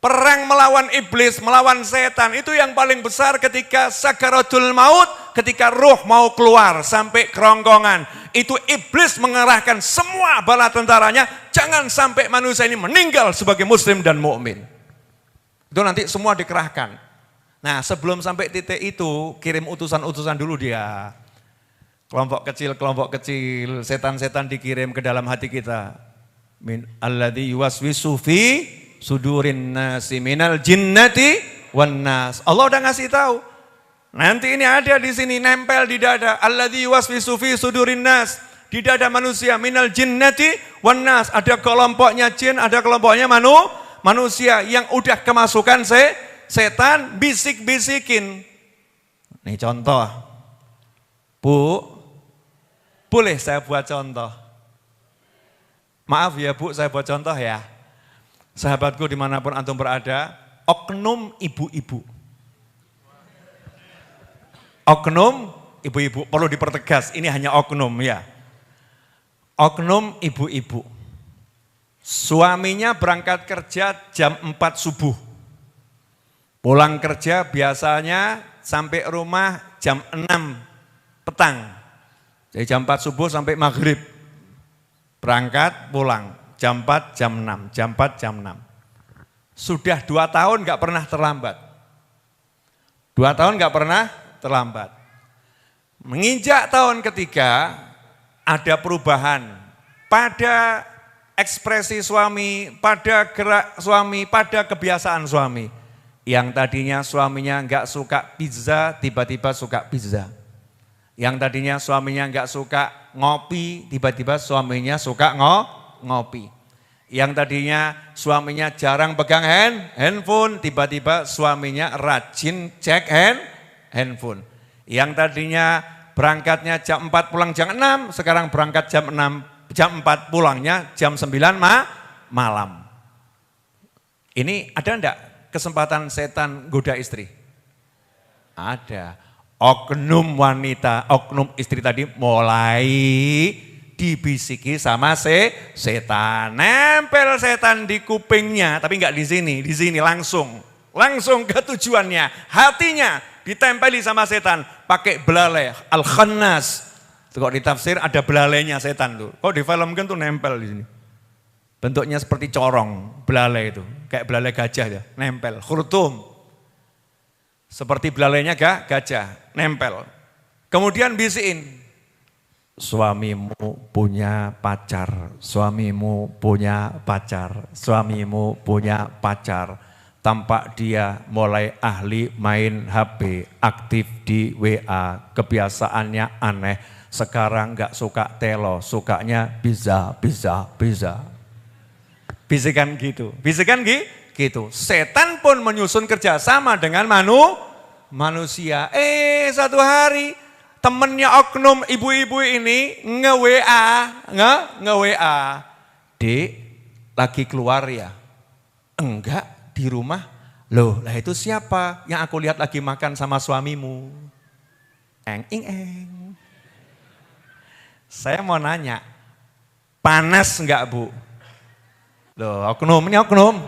Perang melawan iblis, melawan setan, itu yang paling besar ketika sakaratul maut, ketika ruh mau keluar sampai kerongkongan. Itu iblis mengerahkan semua bala tentaranya, jangan sampai manusia ini meninggal sebagai muslim dan mukmin. Itu nanti semua dikerahkan. Nah, sebelum sampai titik itu, kirim utusan-utusan dulu dia. Kelompok kecil, setan-setan dikirim ke dalam hati kita. Min alladzi yuwaswisu fi sudurin nasi minal jinnati wan nas. Allah udah ngasih tahu. Nanti ini ada di sini nempel di dada. Alladzi yuwaswisu fi sudurin nas. Di dada manusia minal jinnati wan nas. Ada kelompoknya jin, ada kelompoknya manusia yang udah kemasukan setan bisik-bisikin. Nih contoh. Bu, boleh saya buat contoh? Maaf ya Bu, saya buat contoh ya. Sahabatku dimanapun antum berada, oknum ibu-ibu. Oknum ibu-ibu, perlu dipertegas, ini hanya oknum ya. Oknum ibu-ibu. Suaminya berangkat kerja jam 4 subuh. Pulang kerja biasanya sampai rumah jam 6 petang. Jadi jam 4 subuh sampai maghrib. Berangkat, pulang. Jam 4, jam 6. Jam 4, jam 6. Sudah 2 tahun gak pernah terlambat. 2 tahun gak pernah terlambat. Menginjak tahun ketiga, ada perubahan. Pada ekspresi suami, pada gerak suami, pada kebiasaan suami. Yang tadinya suaminya gak suka pizza, tiba-tiba suka pizza. Yang tadinya suaminya enggak suka ngopi, tiba-tiba suaminya suka ngopi. Yang tadinya suaminya jarang pegang handphone, tiba-tiba suaminya rajin cek handphone. Yang tadinya berangkatnya jam 4 pulang jam 6, sekarang berangkat jam 4 pulangnya jam 9 malam. Ini ada enggak kesempatan setan goda istri? Ada. Oknum wanita, oknum istri tadi mulai dibisiki sama setan. Nempel setan di kupingnya, tapi enggak di sini langsung ke tujuannya. Hatinya ditempeli sama setan, pakai belalai, al-khannas. Kok ditafsir ada belalainya setan tuh. Kok difilmkan tuh nempel di sini. Bentuknya seperti corong, belalai itu. Kayak belalai gajah ya, nempel, khurtum. Seperti belalainya gajah, nempel. Kemudian bisikin, suamimu punya pacar, suamimu punya pacar, suamimu punya pacar. Tampak dia mulai ahli main HP, aktif di WA, kebiasaannya aneh. Sekarang gak suka telo, sukanya bisa. Bisikan gitu. Setan pun menyusun kerjasama dengan manusia. Satu hari temennya oknum ibu-ibu ini nge-WA. Dek, lagi keluar ya? Enggak, di rumah. Loh, lah itu siapa yang aku lihat lagi makan sama suamimu? Eng. Saya mau nanya, panas enggak Bu? Loh, ini oknum.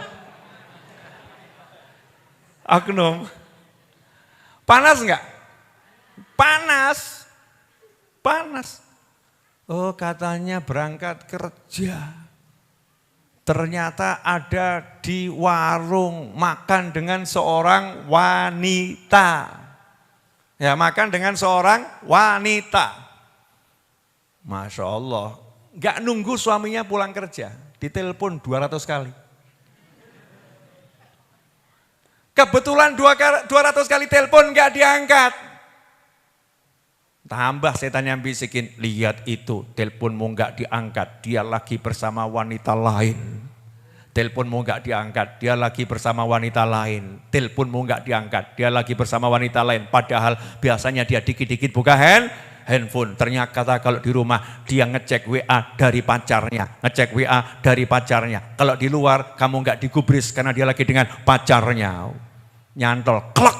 Panas enggak? Panas. Oh, katanya berangkat kerja. Ternyata ada di warung makan dengan seorang wanita. Ya, makan dengan seorang wanita. Masya Allah. Enggak nunggu suaminya pulang kerja. Ditelepon 200 kali. Kebetulan 200 kali telepon enggak diangkat. Tambah setan yang bisikin, lihat itu teleponmu enggak diangkat, dia lagi bersama wanita lain. Teleponmu enggak diangkat, dia lagi bersama wanita lain. Teleponmu enggak diangkat, dia lagi bersama wanita lain. Padahal biasanya dia dikit-dikit buka handphone. Ternyata kalau di rumah dia ngecek WA dari pacarnya. Kalau di luar kamu enggak digubris karena dia lagi dengan pacarnya. Nyantol, klek.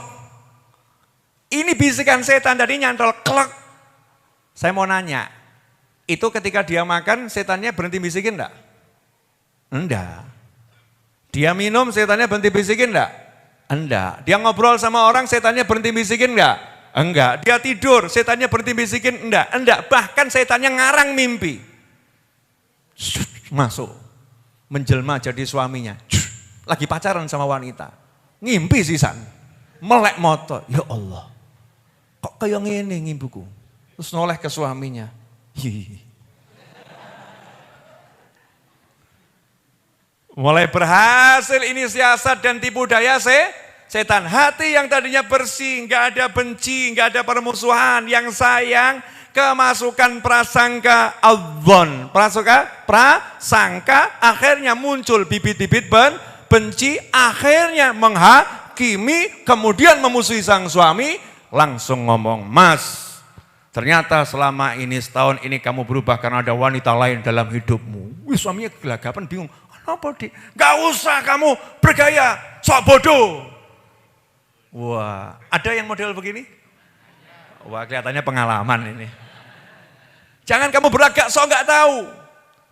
Ini bisikan setan tadi nyantol, klek. Saya mau nanya, itu ketika dia makan setannya berhenti bisikin enggak? Enggak. Dia minum setannya berhenti bisikin enggak? Enggak. Dia ngobrol sama orang setannya berhenti bisikin enggak? Enggak. Dia tidur setannya berhenti bisikin enggak? Enggak. Bahkan setannya ngarang mimpi. Masuk. Menjelma jadi suaminya. Lagi pacaran sama wanita. Ngimpi sisan, melek moto, ya Allah, kok kayak ngene ngimpiku. Terus noleh ke suaminya. Mulai berhasil ini siasat dan tipu daya setan. Hati yang tadinya bersih, enggak ada benci, enggak ada permusuhan, yang sayang, kemasukan prasangka adzon. Prasangka akhirnya muncul bibit-bibit benci, akhirnya menghakimi, kemudian memusuhi sang suami, langsung ngomong, Mas, ternyata selama ini setahun ini kamu berubah karena ada wanita lain dalam hidupmu. Wih, suaminya gelagapan bingung, kenapa Dik? Gak usah kamu bergaya, sok bodoh. Wah, ada yang model begini? Wah, kelihatannya pengalaman ini. Jangan kamu berlagak sok gak tahu.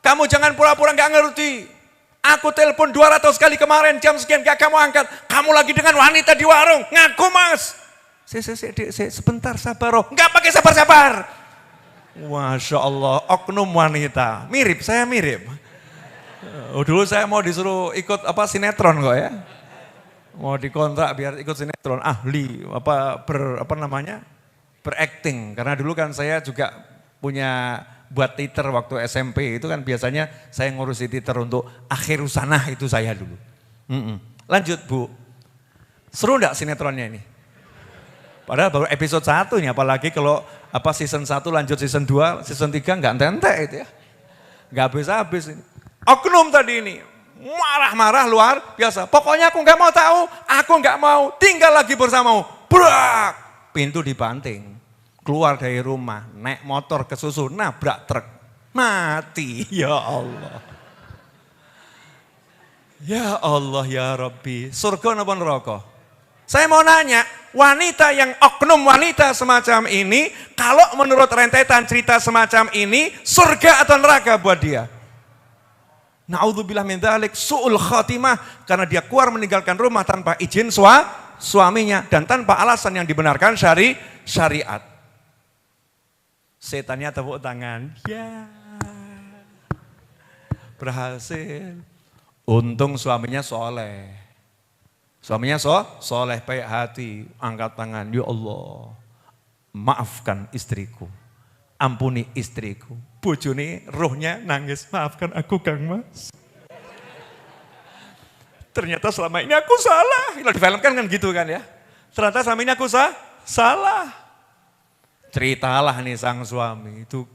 Kamu jangan pura-pura gak ngerti. Aku telepon 200 kali kemarin, jam sekian gak kamu angkat. Kamu lagi dengan wanita di warung, ngaku Mas. Sebentar sabar. Enggak pakai sabar. Masya Allah, oknum wanita. Saya mirip. Dulu saya mau disuruh ikut sinetron kok ya. Mau dikontrak biar ikut sinetron, ahli berakting. Karena dulu kan saya juga punya buat teater waktu SMP itu kan biasanya saya ngurusi teater untuk akhir usanah itu saya dulu. Lanjut Bu, seru enggak sinetronnya ini? Padahal baru episode 1 nih, apalagi kalau season 1 lanjut season 2, season 3 enggak entek itu ya. Enggak habis-habis ini. Oknum tadi ini marah-marah luar biasa. Pokoknya aku enggak mau tahu, aku enggak mau tinggal lagi bersamamu. Brak, pintu dibanting. Keluar dari rumah, naik motor ke susu, nabrak truk, mati. Ya Allah. Ya Allah ya Rabbi, surga napa neraka? Saya mau nanya, wanita yang oknum wanita semacam ini, kalau menurut rentetan cerita semacam ini, surga atau neraka buat dia. Na'udzubillah min dzalik, su'ul khatimah, karena dia keluar meninggalkan rumah tanpa izin suaminya dan tanpa alasan yang dibenarkan syariat. Setannya tepuk tangan. Ya. Berhasil. Untung suaminya soleh. Suaminya soleh, baik hati, angkat tangan. Ya Allah, maafkan istriku. Ampuni istriku. Bojone rohnya nangis, maafkan aku Kang Mas. Ternyata selama ini aku salah. Kalau difilmkan kan gitu kan ya. Ternyata selama ini aku salah. Ceritalah nih sang suami. Itu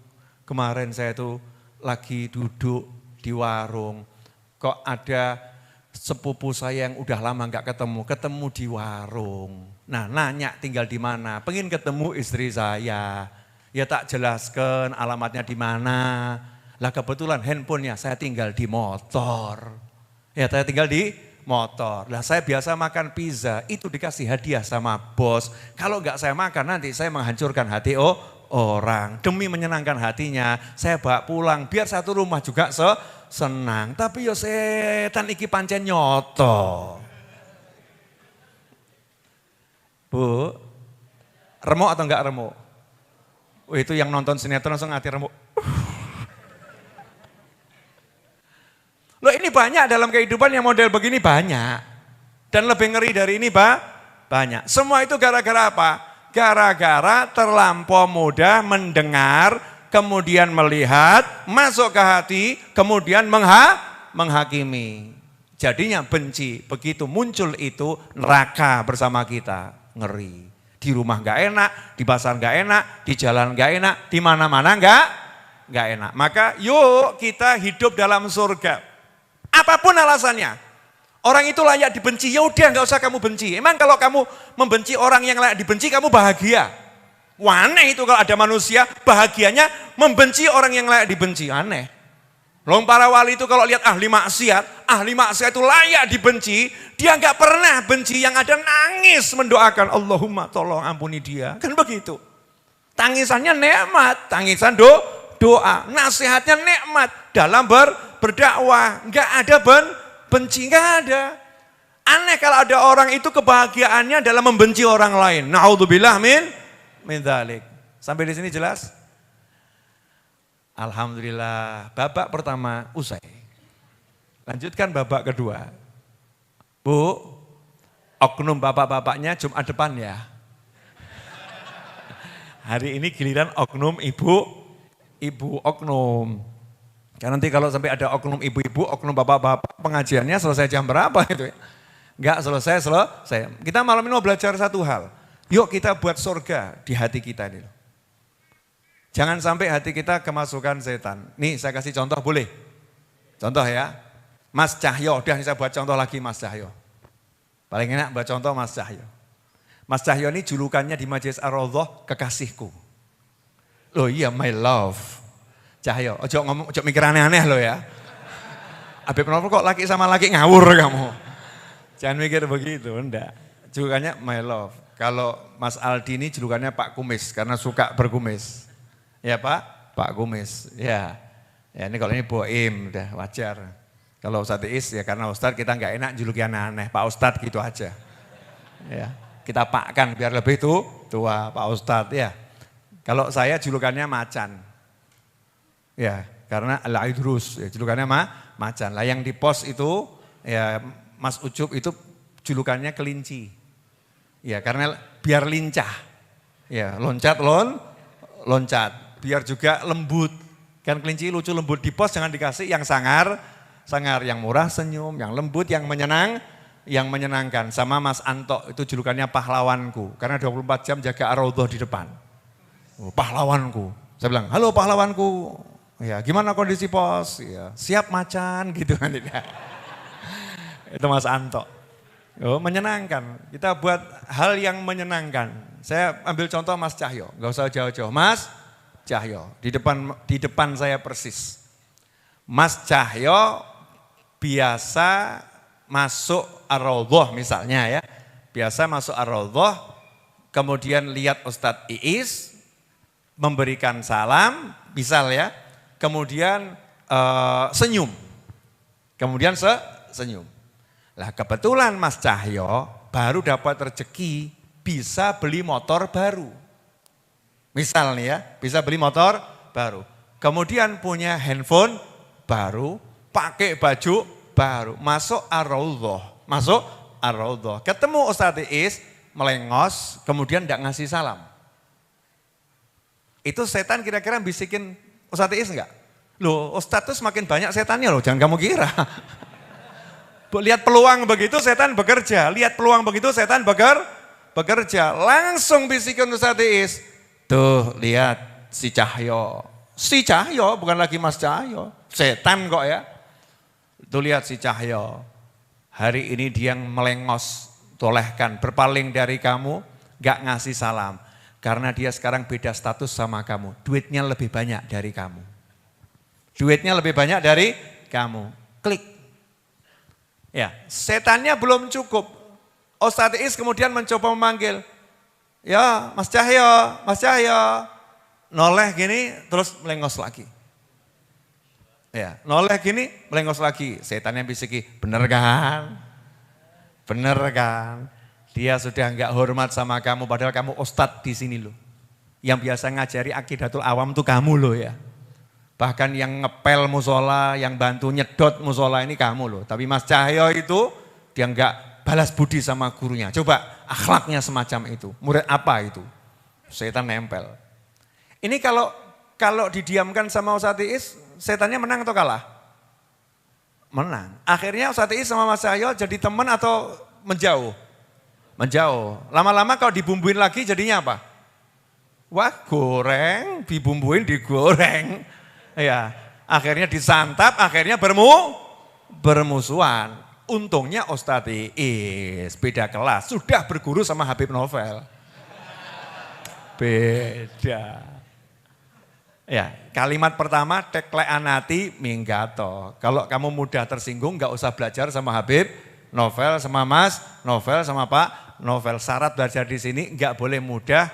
kemarin saya tuh lagi duduk di warung. Kok ada sepupu saya yang udah lama gak ketemu di warung. Nah nanya tinggal di mana, pengen ketemu istri saya. Ya tak jelaskan alamatnya di mana. Lah kebetulan handphonenya saya tinggal di motor. Ya saya tinggal di motor. Lah saya biasa makan pizza, itu dikasih hadiah sama bos. Kalau enggak saya makan nanti saya menghancurkan hati orang. Demi menyenangkan hatinya, saya bawa pulang biar satu rumah juga senang. Tapi yo setan iki pancen nyoto. Bu, remuk atau enggak remuk? Oh, itu yang nonton sinetron langsung hati remuk. Loh ini banyak dalam kehidupan yang model begini banyak. Dan lebih ngeri dari ini banyak. Semua itu gara-gara apa? Gara-gara terlampau mudah mendengar, kemudian melihat, masuk ke hati, kemudian menghakimi. Jadinya benci, begitu muncul itu neraka bersama kita, ngeri. Di rumah gak enak, di pasar gak enak, di jalan gak enak, di mana-mana gak enak. Maka yuk kita hidup dalam surga. Apapun alasannya. Orang itu layak dibenci, ya udah gak usah kamu benci. Emang kalau kamu membenci orang yang layak dibenci, kamu bahagia. Aneh itu kalau ada manusia bahagianya membenci orang yang layak dibenci, aneh. Loh para wali itu kalau lihat ahli maksiat itu layak dibenci, dia nggak pernah benci, yang ada nangis mendoakan Allahumma tolong ampuni dia. Kan begitu. Tangisannya nikmat, tangisan doa, nasihatnya nikmat dalam berdakwah, nggak ada benci, nggak ada. Aneh kalau ada orang itu kebahagiaannya dalam membenci orang lain. Na'udzubillah min dzalik. Sampai di sini jelas? Alhamdulillah, babak pertama usai. Lanjutkan babak kedua. Bu, oknum bapak-bapaknya Jumat depan ya. Hari ini giliran oknum ibu oknum. Karena nanti kalau sampai ada oknum ibu-ibu, oknum bapak-bapak, pengajiannya selesai jam berapa gitu ya. Enggak selesai. Kita malam ini mau belajar satu hal. Yuk kita buat surga di hati kita ini. Jangan sampai hati kita kemasukan setan. Nih saya kasih contoh boleh? Contoh ya. Mas Cahyo, udah saya buat contoh lagi Mas Cahyo. Paling enak buat contoh Mas Cahyo. Mas Cahyo ini julukannya di Majelis Ar-Raudhah kekasihku. Loh iya my love. Cahyo, ojo mikir aneh-aneh loh ya. Habib Novel kok laki sama laki ngawur kamu. Jangan mikir begitu, enggak. Julukannya my love. Kalau Mas Aldi ini julukannya Pak Kumis karena suka berkumis. Ya Pak Kumis. Ya ini kalau ini Boim, udah wajar. Kalau Ustadz Is ya karena Ustadz kita nggak enak juluki aneh-aneh. Pak Ustadz gitu aja. Ya, kita pakkan biar lebih tua Pak Ustadz ya. Kalau saya julukannya Macan. Ya, karena Al-Aidrus, ya, julukannya Macan. Lah yang di pos itu ya Mas Ucup itu julukannya Kelinci. Ya, karena biar lincah. Ya, loncat. Biar juga lembut. Kan kelinci lucu lembut, di pos jangan dikasih yang sangar, yang murah senyum, yang lembut, yang menyenangkan. Sama Mas Anto itu julukannya pahlawanku. Karena 24 jam jaga Ar-Raudhah di depan. Oh, pahlawanku. Saya bilang, halo pahlawanku. Ya, gimana kondisi pos? Ya, siap Macan gitu kan. Itu Mas Anto. Oh, menyenangkan. Kita buat hal yang menyenangkan. Saya ambil contoh Mas Cahyo, nggak usah jauh-jauh. Mas Cahyo, di depan saya persis. Mas Cahyo biasa masuk Ar-Raudhah misalnya ya. Biasa masuk Ar-Raudhah kemudian lihat Ustadz Iis, memberikan salam, misal ya, kemudian senyum. Kemudian senyum. Lah kebetulan Mas Cahyo baru dapat rezeki bisa beli motor baru. Misal nih ya, bisa beli motor baru. Kemudian punya handphone baru, pakai baju baru, masuk Ar-Raudhah. Masuk Ar-Raudhah. Ketemu Ustadz Iis, melengos, kemudian enggak ngasih salam. Itu setan kira-kira bisikin Ustadz Iis enggak? Loh, Ustadz itu semakin banyak setannya loh, jangan kamu kira. Lihat peluang begitu setan bekerja, lihat peluang begitu setan bekerja. Langsung bisikin Ustadz Iis. Tuh, lihat si Cahyo. Si Cahyo, bukan lagi Mas Cahyo. Setan kok ya. Tuh lihat si Cahyo. Hari ini dia melengos, tolehkan, berpaling dari kamu, gak ngasih salam. Karena dia sekarang beda status sama kamu. Duitnya lebih banyak dari kamu. Duitnya lebih banyak dari kamu. Klik. Ya, setannya belum cukup. Ustadz Iis kemudian mencoba memanggil. Ya, Mas Cahyo, Mas Cahyo. Noleh gini, terus melengos lagi. Ya, noleh gini, melengos lagi. Setannya bisiki, bener kan? Bener kan? Dia sudah enggak hormat sama kamu, padahal kamu ustadz di sini loh. Yang biasa ngajari akidatul awam tuh kamu loh ya. Bahkan yang ngepel musola, yang bantu nyedot musola ini kamu loh. Tapi Mas Cahyo itu, dia enggak balas budi sama gurunya. Coba akhlaknya semacam itu. Murid apa itu? Setan nempel. Ini kalau didiamkan sama Ustadz Iis, setannya menang atau kalah? Menang. Akhirnya Ustadz Iis sama Mas Cahyo jadi teman atau menjauh? Menjauh. Lama-lama kalau dibumbuin lagi jadinya apa? Wah, goreng, dibumbuin digoreng. Ya, akhirnya disantap, akhirnya bermusuhan. Untungnya Ustadz Iis beda kelas, sudah berguru sama Habib Novel. Beda. Ya, kalimat pertama tekle anati minggato. Kalau kamu mudah tersinggung gak usah belajar sama Habib Novel, sama Mas Novel, sama Pak Novel. Syarat belajar di sini gak boleh mudah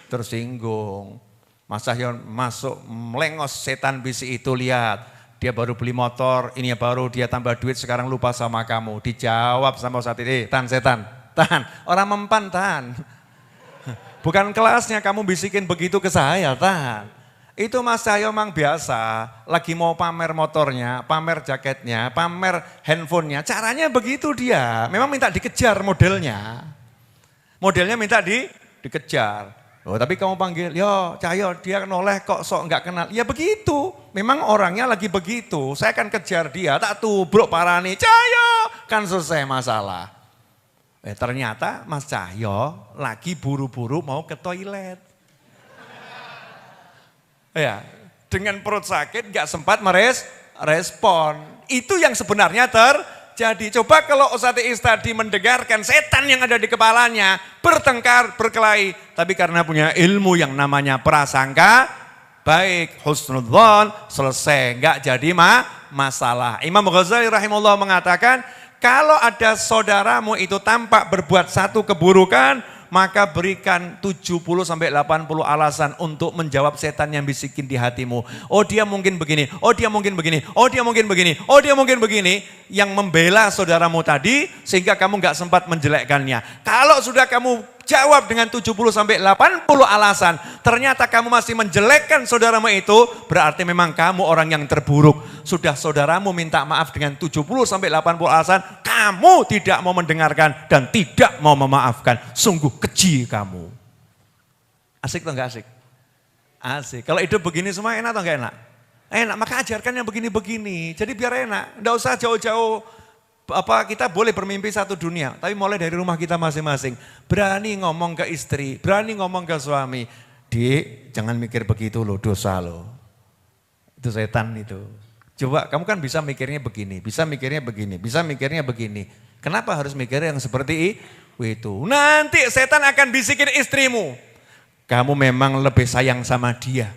tersinggung. Mas Cahyo masuk melengos setan bisi itu, lihat. Dia baru beli motor, ini baru dia tambah duit, sekarang lupa sama kamu. Dijawab sama Ustadz ini, tahan setan, tahan. Orang mempan, tahan. Bukan kelasnya kamu bisikin begitu ke saya, tahan. Itu Mas Cahyo memang biasa, lagi mau pamer motornya, pamer jaketnya, pamer handphonenya, caranya begitu dia. Memang minta dikejar modelnya. Modelnya minta dikejar. Loh, tapi kamu panggil, yo Cahyo dia noleh kok sok enggak kenal. Ya begitu, memang orangnya lagi begitu. Saya akan kejar dia, tak tubruk parani, Cahyo, kan selesai masalah. Ternyata Mas Cahyo lagi buru-buru mau ke toilet. Ya, dengan perut sakit gak sempat merespon. Itu yang sebenarnya terjadi. Coba kalau Ustadz Iis tadi mendengarkan setan yang ada di kepalanya bertengkar, berkelahi. Tapi karena punya ilmu yang namanya prasangka baik, husnudzon, selesai. Gak jadi masalah. Imam Ghazali rahimahullah mengatakan, kalau ada saudaramu itu tampak berbuat satu keburukan, maka berikan 70-80 alasan untuk menjawab setan yang bisikin di hatimu. Oh dia mungkin begini, oh dia mungkin begini, oh dia mungkin begini, oh dia mungkin begini. Yang membela saudaramu tadi sehingga kamu gak sempat menjelekkannya. Kalau sudah kamu jawab dengan 70-80 alasan, ternyata kamu masih menjelekkan saudaramu itu, berarti memang kamu orang yang terburuk. Sudah saudaramu minta maaf dengan 70-80 alasan, kamu tidak mau mendengarkan dan tidak mau memaafkan. Sungguh keji kamu. Asik atau enggak asik? Asik. Kalau hidup begini semua enak atau enggak enak? Enak, maka ajarkan yang begini-begini. Jadi biar enak, enggak usah jauh-jauh. Kita boleh bermimpi satu dunia, tapi mulai dari rumah kita masing-masing. Berani ngomong ke istri, berani ngomong ke suami. Dik, jangan mikir begitu loh, dosa loh. Itu setan itu. Coba kamu kan bisa mikirnya begini, bisa mikirnya begini, bisa mikirnya begini. Kenapa harus mikir yang seperti itu? Nanti setan akan bisikin istrimu. Kamu memang lebih sayang sama dia.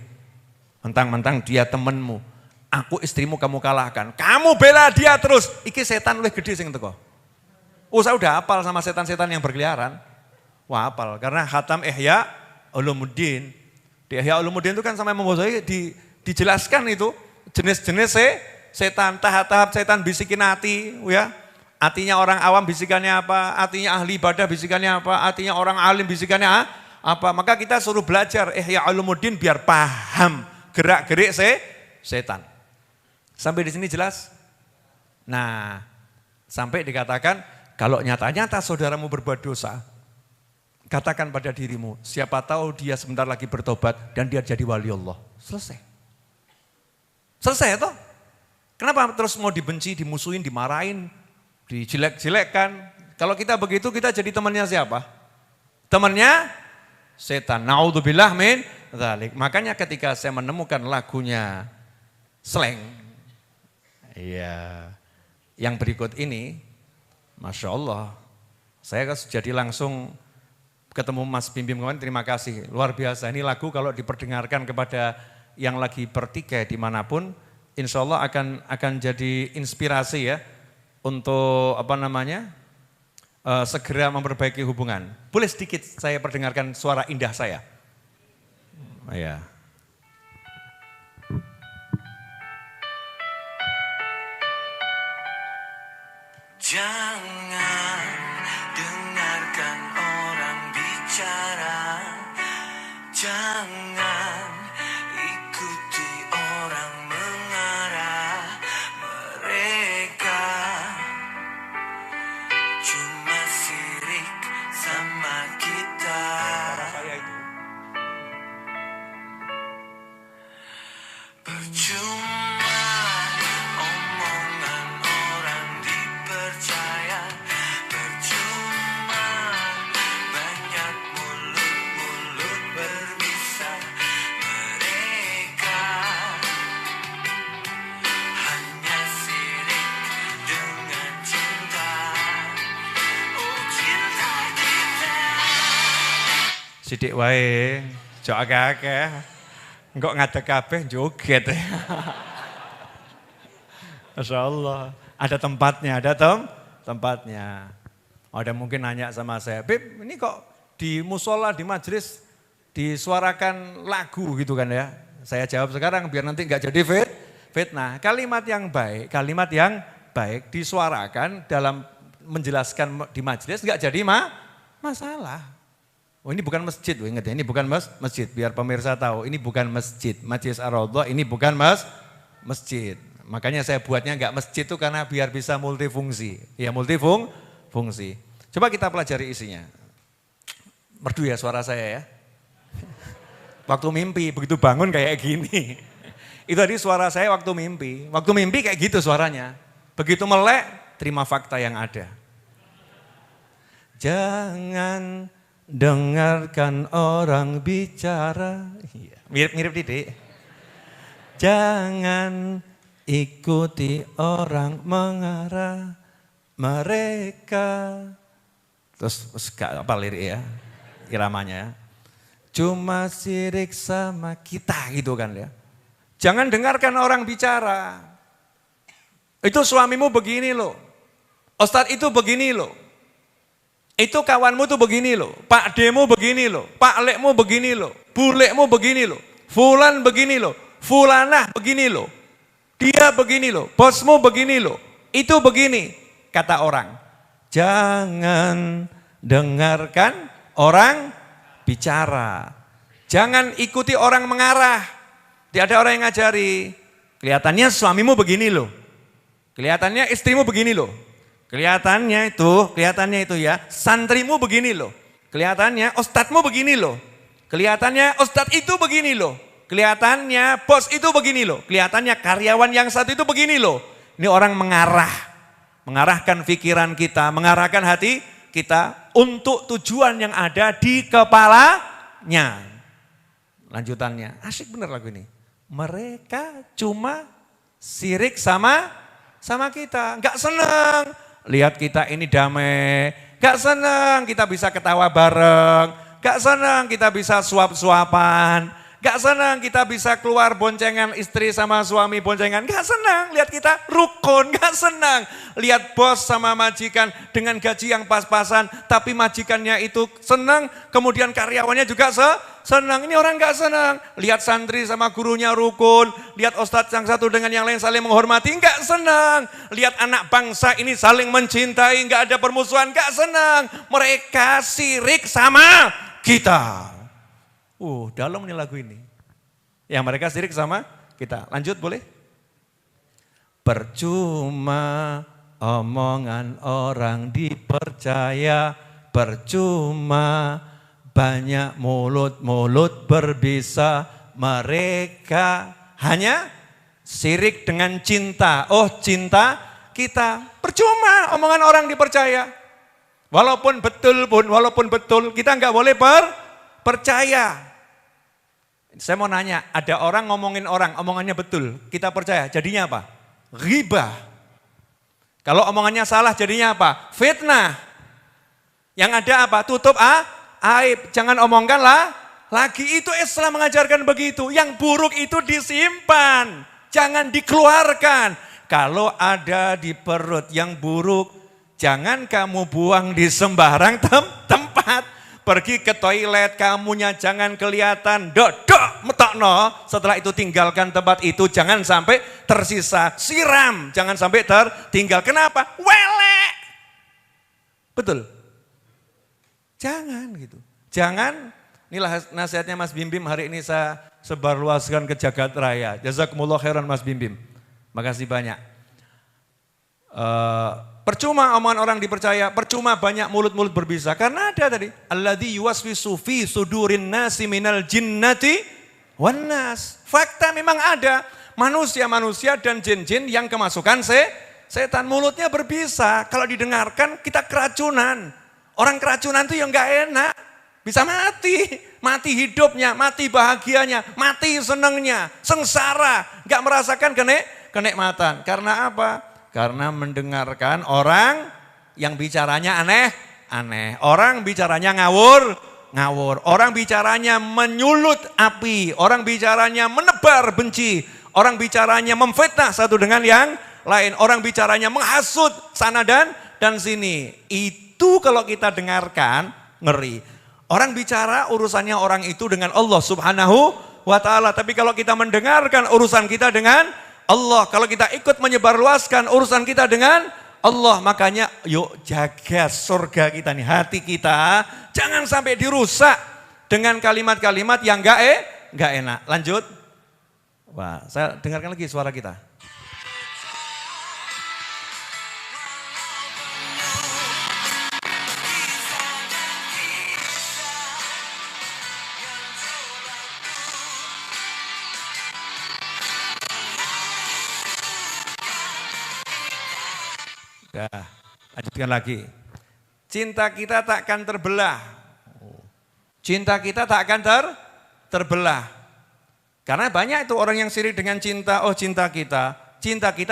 Mentang-mentang dia temenmu. Aku istrimu kamu kalahkan. Kamu bela dia terus. Iki setan lebih gede sing teko. Saya udah hafal sama setan-setan yang berkeliaran. Wah hafal, karena khatam Ihya Ulumuddin. Di Ihya Ulumuddin itu kan sampai membosankan dijelaskan itu jenis-jenis setan, tahap-tahap setan bisikin hati, ya. Artinya orang awam bisikannya apa, artinya ahli ibadah bisikannya apa, artinya orang alim bisikannya apa. Maka kita suruh belajar Ihya Ulumuddin biar paham gerak-gerik setan. Sampai di sini jelas? Nah, sampai dikatakan kalau nyata-nyata saudaramu berbuat dosa, katakan pada dirimu, siapa tahu dia sebentar lagi bertobat dan dia jadi wali Allah. Selesai. Selesai toh? Kenapa terus mau dibenci, dimusuhin, dimarahin, dijelek-jelekkan? Kalau kita begitu kita jadi temannya siapa? Temannya setan. Naudzubillah min dzalik. Makanya ketika saya menemukan lagunya Slank, iya, yang berikut ini, Masya Allah, saya jadi langsung ketemu Mas Bim Bim kemarin, terima kasih, luar biasa. Ini lagu kalau diperdengarkan kepada yang lagi bertikai dimanapun, insya Allah akan jadi inspirasi ya, untuk segera memperbaiki hubungan. Boleh sedikit saya perdengarkan suara indah saya? Iya. Jangan dengarkan orang bicara, jangan ikuti orang mengarah. Mereka cuma sirik sama kita. Percuma omongan orang dipercaya, percuma banyak mulut-mulut berbisa. Mereka hanya sirik dengan cinta. Oh cinta kita. Sidik wae, jok akeh-akeh. Enggak ngadeg kabeh joget. Masya Allah, ada tempatnya, tempatnya. Ada mungkin nanya sama saya, Beb ini kok di musola, di majelis disuarakan lagu gitu kan ya. Saya jawab sekarang biar nanti enggak jadi fitnah. Kalimat yang baik disuarakan dalam menjelaskan di majelis enggak jadi masalah. Oh ini bukan masjid, ingat ya, ini bukan masjid, biar pemirsa tahu, ini bukan masjid. Majelis Ar-Raudhah ini bukan masjid. Makanya saya buatnya enggak masjid itu karena biar bisa multifungsi. Ya multifungsi. Coba kita pelajari isinya. Merdu ya suara saya ya. Waktu mimpi, begitu bangun kayak gini. Itu tadi suara saya waktu mimpi. Waktu mimpi kayak gitu suaranya. Begitu melek, terima fakta yang ada. Jangan dengarkan orang bicara. Mirip-mirip Didik. Jangan ikuti orang mengarah. Mereka. Terus gak apa lirik ya. Iramanya. Cuma sirik sama kita gitu kan ya. Jangan dengarkan orang bicara. Itu suamimu begini loh. Ustadz itu begini loh. Itu kawanmu tuh begini loh, Pak Demu begini loh, Pak Lekmu begini loh, Bulekmu begini loh, Fulan begini loh, Fulanah begini loh, dia begini loh, bosmu begini loh, itu begini. Kata orang, jangan dengarkan orang bicara, jangan ikuti orang mengarah. Tidak ada orang yang ngajari, kelihatannya suamimu begini loh, kelihatannya istrimu begini loh. Kelihatannya itu ya, santrimu begini loh. Kelihatannya ustadzmu begini loh. Kelihatannya ustadz itu begini loh. Kelihatannya bos itu begini loh. Kelihatannya karyawan yang satu itu begini loh. Ini orang mengarahkan pikiran kita, mengarahkan hati kita untuk tujuan yang ada di kepalanya. Lanjutannya, asyik bener lagu ini. Mereka cuma sirik sama kita, enggak senang. Lihat kita ini damai, gak senang kita bisa ketawa bareng, gak senang kita bisa suap-suapan, Gak senang kita bisa keluar boncengan istri sama suami boncengan. Gak senang lihat kita rukun, gak senang. Lihat bos sama majikan dengan gaji yang pas-pasan. Tapi majikannya itu senang, kemudian karyawannya juga senang. Ini orang gak senang. Lihat santri sama gurunya rukun. Lihat ustadz yang satu dengan yang lain saling menghormati, gak senang. Lihat anak bangsa ini saling mencintai, gak ada permusuhan, gak senang. Mereka sirik sama kita. Dalam nih lagu ini. Yang mereka sirik sama kita. Lanjut boleh? Percuma omongan orang dipercaya, percuma banyak mulut-mulut berbisa, mereka hanya sirik dengan cinta. Oh cinta kita, percuma omongan orang dipercaya. Walaupun betul kita nggak boleh percaya. Saya mau nanya, ada orang ngomongin orang, omongannya betul, kita percaya, jadinya apa? Ghibah. Kalau omongannya salah jadinya apa? Fitnah. Yang ada apa? Tutup aib, jangan omongkanlah lagi. Itu Islam mengajarkan begitu. Yang buruk itu disimpan, jangan dikeluarkan. Kalau ada di perut yang buruk, jangan kamu buang di sembarang tempat. Pergi ke toilet, kamunya jangan kelihatan, dodok, metokno. Setelah itu tinggalkan tempat itu, jangan sampai tersisa. Siram, jangan sampai tertinggal. Kenapa? Welek. Betul? Jangan gitu. Jangan, inilah nasihatnya Mas Bim Bim hari ini saya sebarluaskan ke jagat raya. Jazakumullah khairan Mas Bim Bim. Makasih banyak. Percuma omongan orang dipercaya, percuma banyak mulut-mulut berbisa. Karena ada tadi, alladzi yuwaswisu fi sudurin nasi minal jinnati wan nas. Fakta memang ada manusia-manusia dan jin-jin yang kemasukan setan, mulutnya berbisa. Kalau didengarkan kita keracunan. Orang keracunan itu yang enggak enak. Bisa mati hidupnya, mati bahagianya, mati senangnya, sengsara, enggak merasakan kenikmatan. Karena apa? Karena mendengarkan orang yang bicaranya aneh. Orang bicaranya ngawur. Orang bicaranya menyulut api. Orang bicaranya menebar benci. Orang bicaranya memfitnah satu dengan yang lain. Orang bicaranya menghasut sana dan sini. Itu kalau kita dengarkan ngeri. Orang bicara urusannya orang itu dengan Allah Subhanahu wa ta'ala. Tapi kalau kita mendengarkan urusan kita dengan Allah, kalau kita ikut menyebarluaskan urusan kita dengan Allah, makanya yuk jaga surga kita nih, hati kita jangan sampai dirusak dengan kalimat-kalimat yang enggak enak. Lanjut. Wah, saya dengarkan lagi suara kita. Lanjutkan lagi. Cinta kita tak akan terbelah. Cinta kita tak akan terbelah. Karena banyak itu orang yang sirik dengan cinta. Oh cinta kita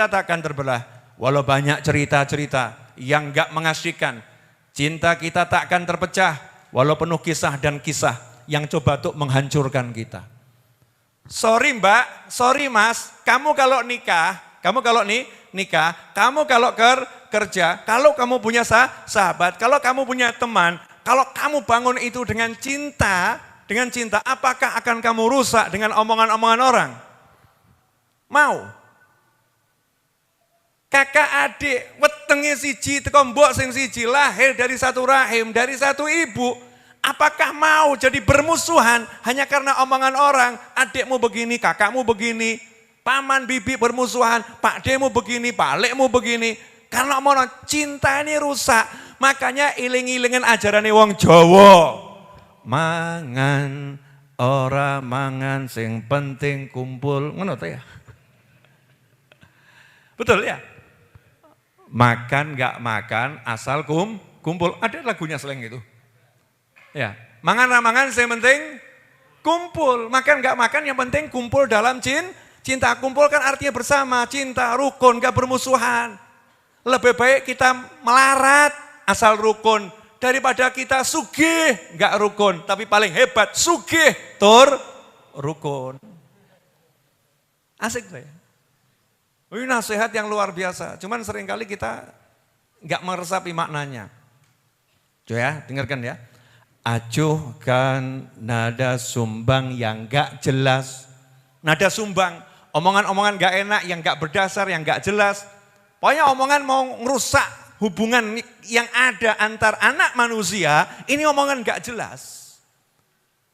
tak akan terbelah. Walau banyak cerita-cerita yang gak mengasyikan. Cinta kita tak akan terpecah. Walau penuh kisah dan kisah yang coba untuk menghancurkan kita. Sorry mbak, sorry mas, kamu kalau nikah, kamu kalau kerja, kalau kamu punya sahabat, kalau kamu punya teman, kalau kamu bangun itu dengan cinta, apakah akan kamu rusak dengan omongan-omongan orang? Mau? Kakak adik, wetenge siji, teko mbok sing siji, lahir dari satu rahim, dari satu ibu. Apakah mau jadi bermusuhan hanya karena omongan orang? Adikmu begini, kakakmu begini, paman bibi bermusuhan, pak demu begini, pak lekmu begini. Karena omongan cinta ini rusak. Makanya iling-ilingen ajarane wong Jawa. Mangan ora mangan sing penting kumpul. Ngono ta ya? Betul ya? Makan gak makan asal kumpul. Ada lagunya slang itu. Ya, mangan ramangan yang penting kumpul. Makan gak makan yang penting kumpul dalam cinta. Kumpul kan artinya bersama, cinta, rukun, gak bermusuhan. Lebih baik kita melarat asal rukun daripada kita sugih gak rukun. Tapi paling hebat sugih tur rukun. Asik saya. Ini nasihat yang luar biasa. Cuman seringkali kita nggak meresapi maknanya. Coba ya, dengarkan ya. Acuhkan nada sumbang yang nggak jelas. Nada sumbang, omongan-omongan nggak enak, yang nggak berdasar, yang nggak jelas. Pokoknya omongan mau ngerusak hubungan yang ada antar anak manusia, ini omongan nggak jelas.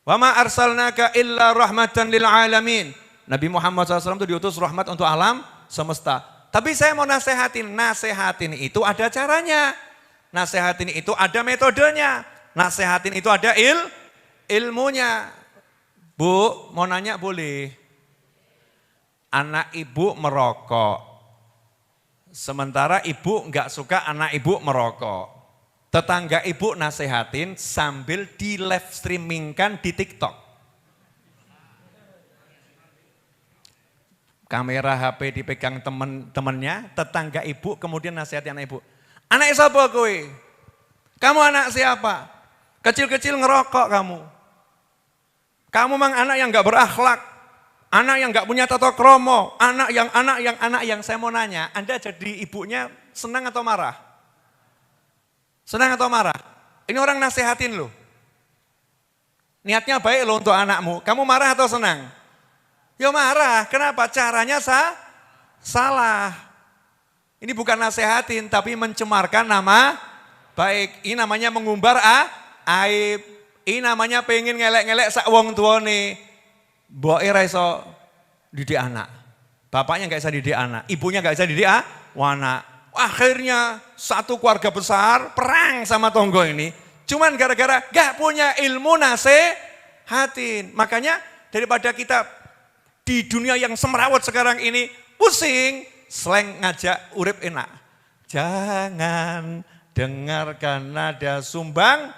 Wa ma arsalnaka illa rahmatan lil alamin. Nabi Muhammad SAW itu diutus rahmat untuk alam semesta. Tapi saya mau nasehatin itu ada caranya. Nasehatin itu ada metodenya. Nasehatin itu ada ilmunya. Bu, mau nanya boleh? Anak ibu merokok. Sementara ibu enggak suka anak ibu merokok. Tetangga ibu nasehatin sambil di live streamingkan di TikTok. Kamera HP dipegang temennya, tetangga ibu kemudian nasihatin anak ibu. Anak siapa kowe? Kamu anak siapa? Kecil-kecil ngerokok kamu. Kamu mang anak yang enggak berakhlak. Anak yang enggak punya tata kromo. Anak yang saya mau nanya, Anda jadi ibunya senang atau marah? Senang atau marah? Ini orang nasehatin loh. Niatnya baik loh untuk anakmu. Kamu marah atau senang? Ya marah. Kenapa? Caranya salah. Ini bukan nasehatin tapi mencemarkan nama baik. Ini namanya mengumbar aib. Ini namanya pengen ngelek-ngelek sak wong tuane. Mboke ra iso didik anak. Bapaknya enggak bisa didik anak, ibunya enggak bisa didik anak. Akhirnya satu keluarga besar perang sama tonggo ini. Cuman gara-gara enggak punya ilmu nasehatin. Makanya daripada kita di dunia yang semrawut sekarang ini pusing, slang ngajak urip enak. Jangan dengarkan nada sumbang,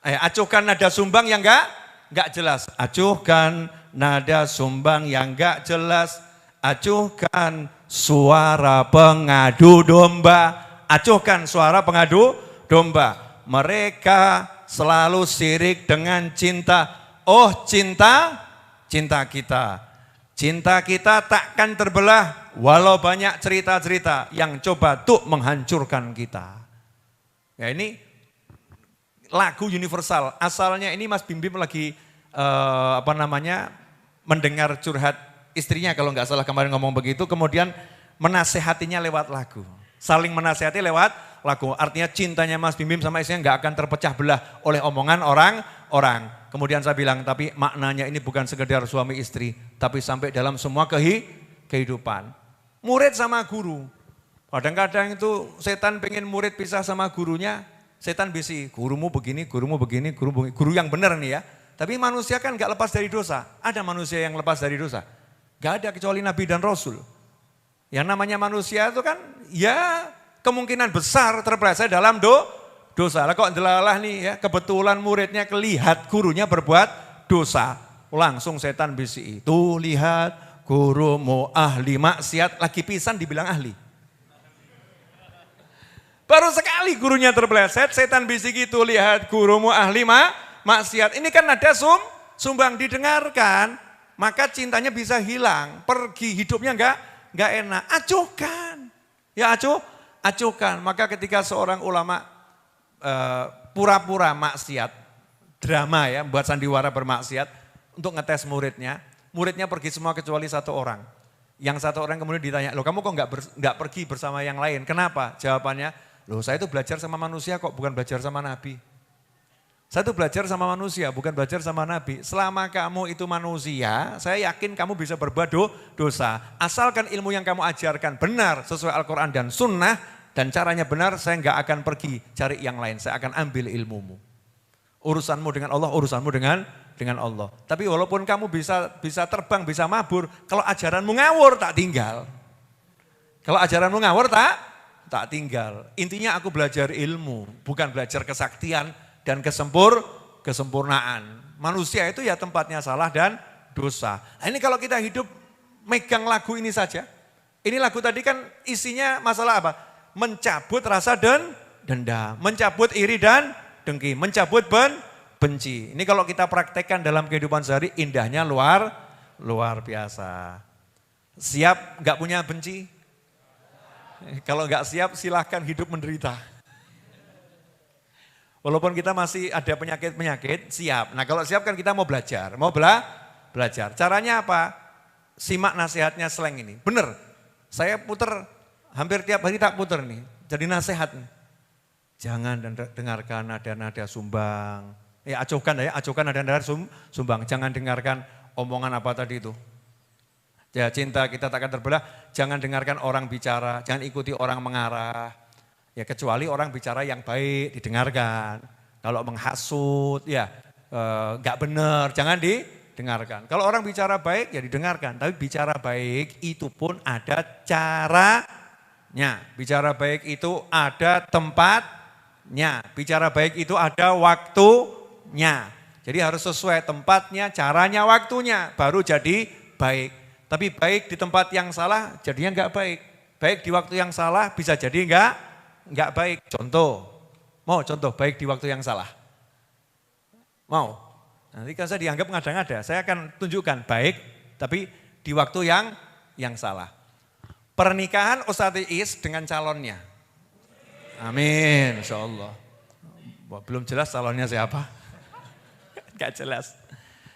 acuhkan nada sumbang yang enggak jelas. Acuhkan nada sumbang yang enggak jelas. Acuhkan suara pengadu domba. Acuhkan suara pengadu domba. Mereka selalu sirik dengan cinta. Oh cinta kita. Cinta kita takkan terbelah walau banyak cerita-cerita yang coba tuh menghancurkan kita. Ya ini lagu universal. Asalnya ini Mas Bim Bim lagi mendengar curhat istrinya kalau nggak salah kemarin ngomong begitu. Kemudian menasehatinya lewat lagu. Saling menasehati lewat lagu. Artinya cintanya Mas Bim Bim sama istrinya nggak akan terpecah belah oleh omongan orang. Kemudian saya bilang, tapi maknanya ini bukan sekedar suami istri, tapi sampai dalam semua kehidupan. Murid sama guru. Kadang-kadang itu setan pengen murid pisah sama gurunya, setan bisi, gurumu begini, guru yang benar nih ya. Tapi manusia kan gak lepas dari dosa. Ada manusia yang lepas dari dosa? Gak ada kecuali Nabi dan Rasul. Yang namanya manusia itu kan ya kemungkinan besar terpeleset dalam dosa. Lah kok delalah nih ya, kebetulan muridnya kelihat gurunya berbuat dosa. Langsung setan bisi, tuh lihat gurumu ahli maksiat, lagi pisan dibilang ahli. Baru sekali gurunya terpeleset, setan bisi gitu, lihat gurumu ahli maksiat. Ini kan nada sumbang didengarkan, maka cintanya bisa hilang, pergi, hidupnya enggak enak. Acuhkan. Ya acuhkan. Maka ketika seorang ulama pura-pura maksiat, drama ya, buat sandiwara bermaksiat untuk ngetes muridnya pergi semua kecuali satu orang. Yang satu orang kemudian ditanya, loh kamu kok nggak pergi bersama yang lain? Kenapa? Jawabannya, loh saya itu belajar sama manusia kok, bukan belajar sama Nabi. Saya itu belajar sama manusia, bukan belajar sama Nabi. Selama kamu itu manusia, saya yakin kamu bisa berbuat dosa. Asalkan ilmu yang kamu ajarkan benar sesuai Al-Quran dan Sunnah, dan caranya benar, saya enggak akan pergi cari yang lain. Saya akan ambil ilmumu. Urusanmu dengan Allah, urusanmu dengan Allah. Tapi walaupun kamu bisa terbang, bisa mabur, kalau ajaranmu ngawur tak tinggal. Kalau ajaranmu ngawur tak tinggal. Intinya aku belajar ilmu, bukan belajar kesaktian dan kesempurnaan. Manusia itu ya tempatnya salah dan dosa. Nah, ini kalau kita hidup megang lagu ini saja. Ini lagu tadi kan isinya masalah apa? Mencabut rasa dendam, mencabut iri dan dengki, mencabut benci. Ini kalau kita praktekkan dalam kehidupan sehari indahnya luar Luar biasa. Siap nggak punya benci? Kalau nggak siap silahkan hidup menderita. Walaupun kita masih ada penyakit-penyakit, siap. Nah kalau siap kan kita mau belajar. Mau belajar. Caranya apa? Simak nasihatnya Sleng ini. Bener, saya puter hampir tiap hari tak puter nih. Jadi nasihat nih. Jangan dengarkan nada-nada sumbang. Acuhkan nada-nada sumbang. Jangan dengarkan omongan apa tadi itu. Ya cinta kita takkan terbelah, jangan dengarkan orang bicara, jangan ikuti orang mengarah. Ya kecuali orang bicara yang baik didengarkan. Kalau menghasut ya nggak benar, jangan didengarkan. Kalau orang bicara baik ya didengarkan, tapi bicara baik itu pun ada caranya. Bicara baik itu ada tempatnya, bicara baik itu ada waktunya. Jadi harus sesuai tempatnya, caranya, waktunya, baru jadi baik. Tapi baik di tempat yang salah jadinya enggak baik. Baik di waktu yang salah bisa jadi enggak baik. Contoh, mau contoh baik di waktu yang salah? Mau? Nanti kalau saya dianggap ngada-ngada, saya akan tunjukkan baik tapi di waktu yang salah. Pernikahan Ustadz Iis dengan calonnya. Amin, insya Allah. Belum jelas calonnya siapa? Enggak jelas.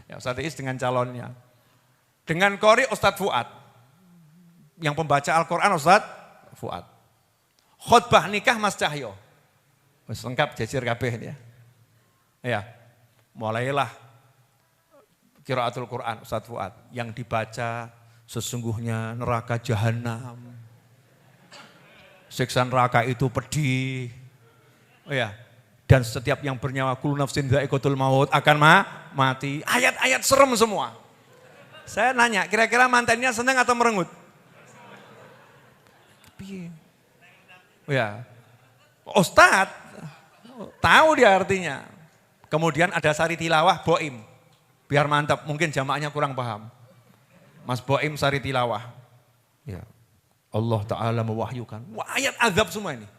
Ya, Ustadz Iis dengan calonnya. Dengan qori Ustadz Fuad. Yang pembaca Al-Quran Ustadz Fuad. Khutbah nikah Mas Cahyo. Lengkap jajir kabeh ya. Ya, mulailah qiraatul Quran Ustadz Fuad. Yang dibaca sesungguhnya neraka jahanam. Siksa neraka itu pedih. Ya, dan setiap yang bernyawa kullu nafsin dha'iqatul maut akan mati. Ayat-ayat serem semua. Saya nanya, kira-kira mantannya senang atau merengut? Ya, Ustadz tahu dia artinya. Kemudian ada sari tilawah Boim, biar mantap. Mungkin jamaahnya kurang paham. Mas Boim sari tilawah. Ya, Allah Taala mewahyukan. Wah, ayat azab semua ini.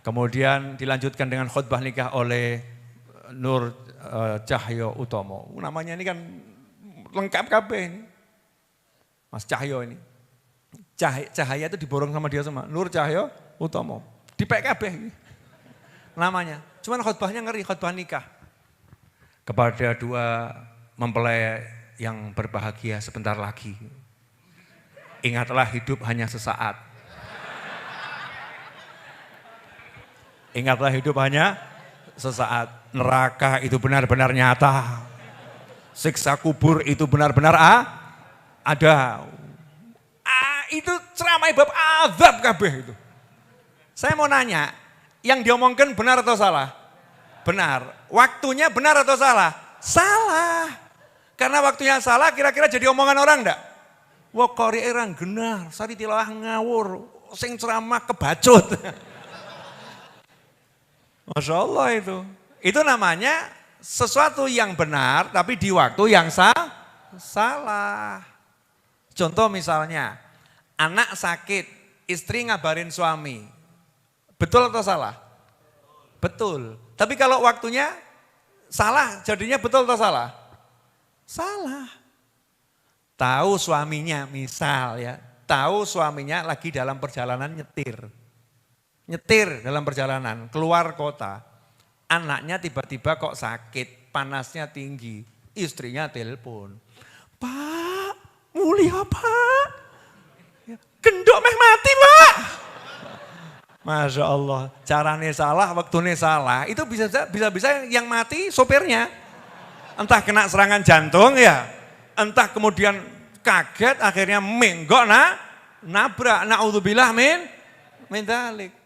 Kemudian dilanjutkan dengan khutbah nikah oleh Nur Cahyo Utomo. Namanya ini kan lengkap kabeh ini. Mas Cahyo ini. Cahaya itu diborong sama dia semua. Nur Cahyo Utomo. Di PKB namanya. Cuman khutbahnya ngeri, khutbah nikah. Kepada dua mempelai yang berbahagia sebentar lagi. Ingatlah hidup hanya sesaat. Ingatlah hidup hanya sesaat. Neraka itu benar-benar nyata. Siksa kubur itu benar-benar ada. Itu ceramah bab azab kabeh itu. Saya mau nanya, yang diomongkan benar atau salah? Benar. Waktunya benar atau salah? Salah. Karena waktunya salah kira-kira jadi omongan orang enggak? Wah qori erang genar, sari tilawah ngawur, sing ceramah kebacut. Masya Allah itu. Itu namanya sesuatu yang benar tapi di waktu yang salah. Contoh misalnya, anak sakit, istri ngabarin suami. Betul atau salah? Betul. Tapi kalau waktunya salah, jadinya betul atau salah? Salah. Tahu suaminya misal ya, tahu suaminya lagi dalam perjalanan nyetir. Nyetir dalam perjalanan, keluar kota. Anaknya tiba-tiba kok sakit, panasnya tinggi. Istrinya telepon. Pak, mulia Pak. Gendok meh mati Pak. Masya Allah, caranya salah, waktunya salah. Itu bisa yang mati sopirnya. Entah kena serangan jantung ya. Entah kemudian kaget akhirnya menggok nabrak. Na'udzubillah min dzalik.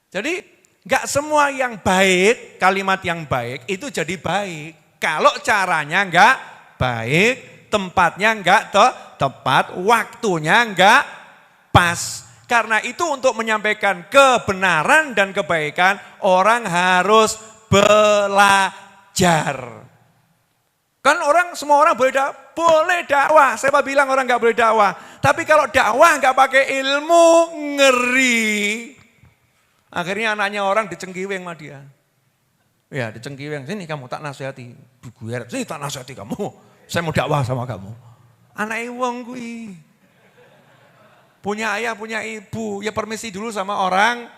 Jadi gak semua yang baik, kalimat yang baik itu jadi baik. Kalau caranya gak baik, tempatnya gak tepat, waktunya gak pas. Karena itu untuk menyampaikan kebenaran dan kebaikan, orang harus belajar. Kan semua orang boleh dakwah. Saya bilang orang gak boleh dakwah. Tapi kalau dakwah gak pakai ilmu, ngeri. Akhirnya anaknya orang dicengkiweng sama dia. Ya dicengkiweng, sini kamu tak nasihati. Diguer, sini tak nasihati kamu. Saya mau dakwah sama kamu. Anake wong kuwi. Punya ayah, punya ibu. Ya permisi dulu sama orang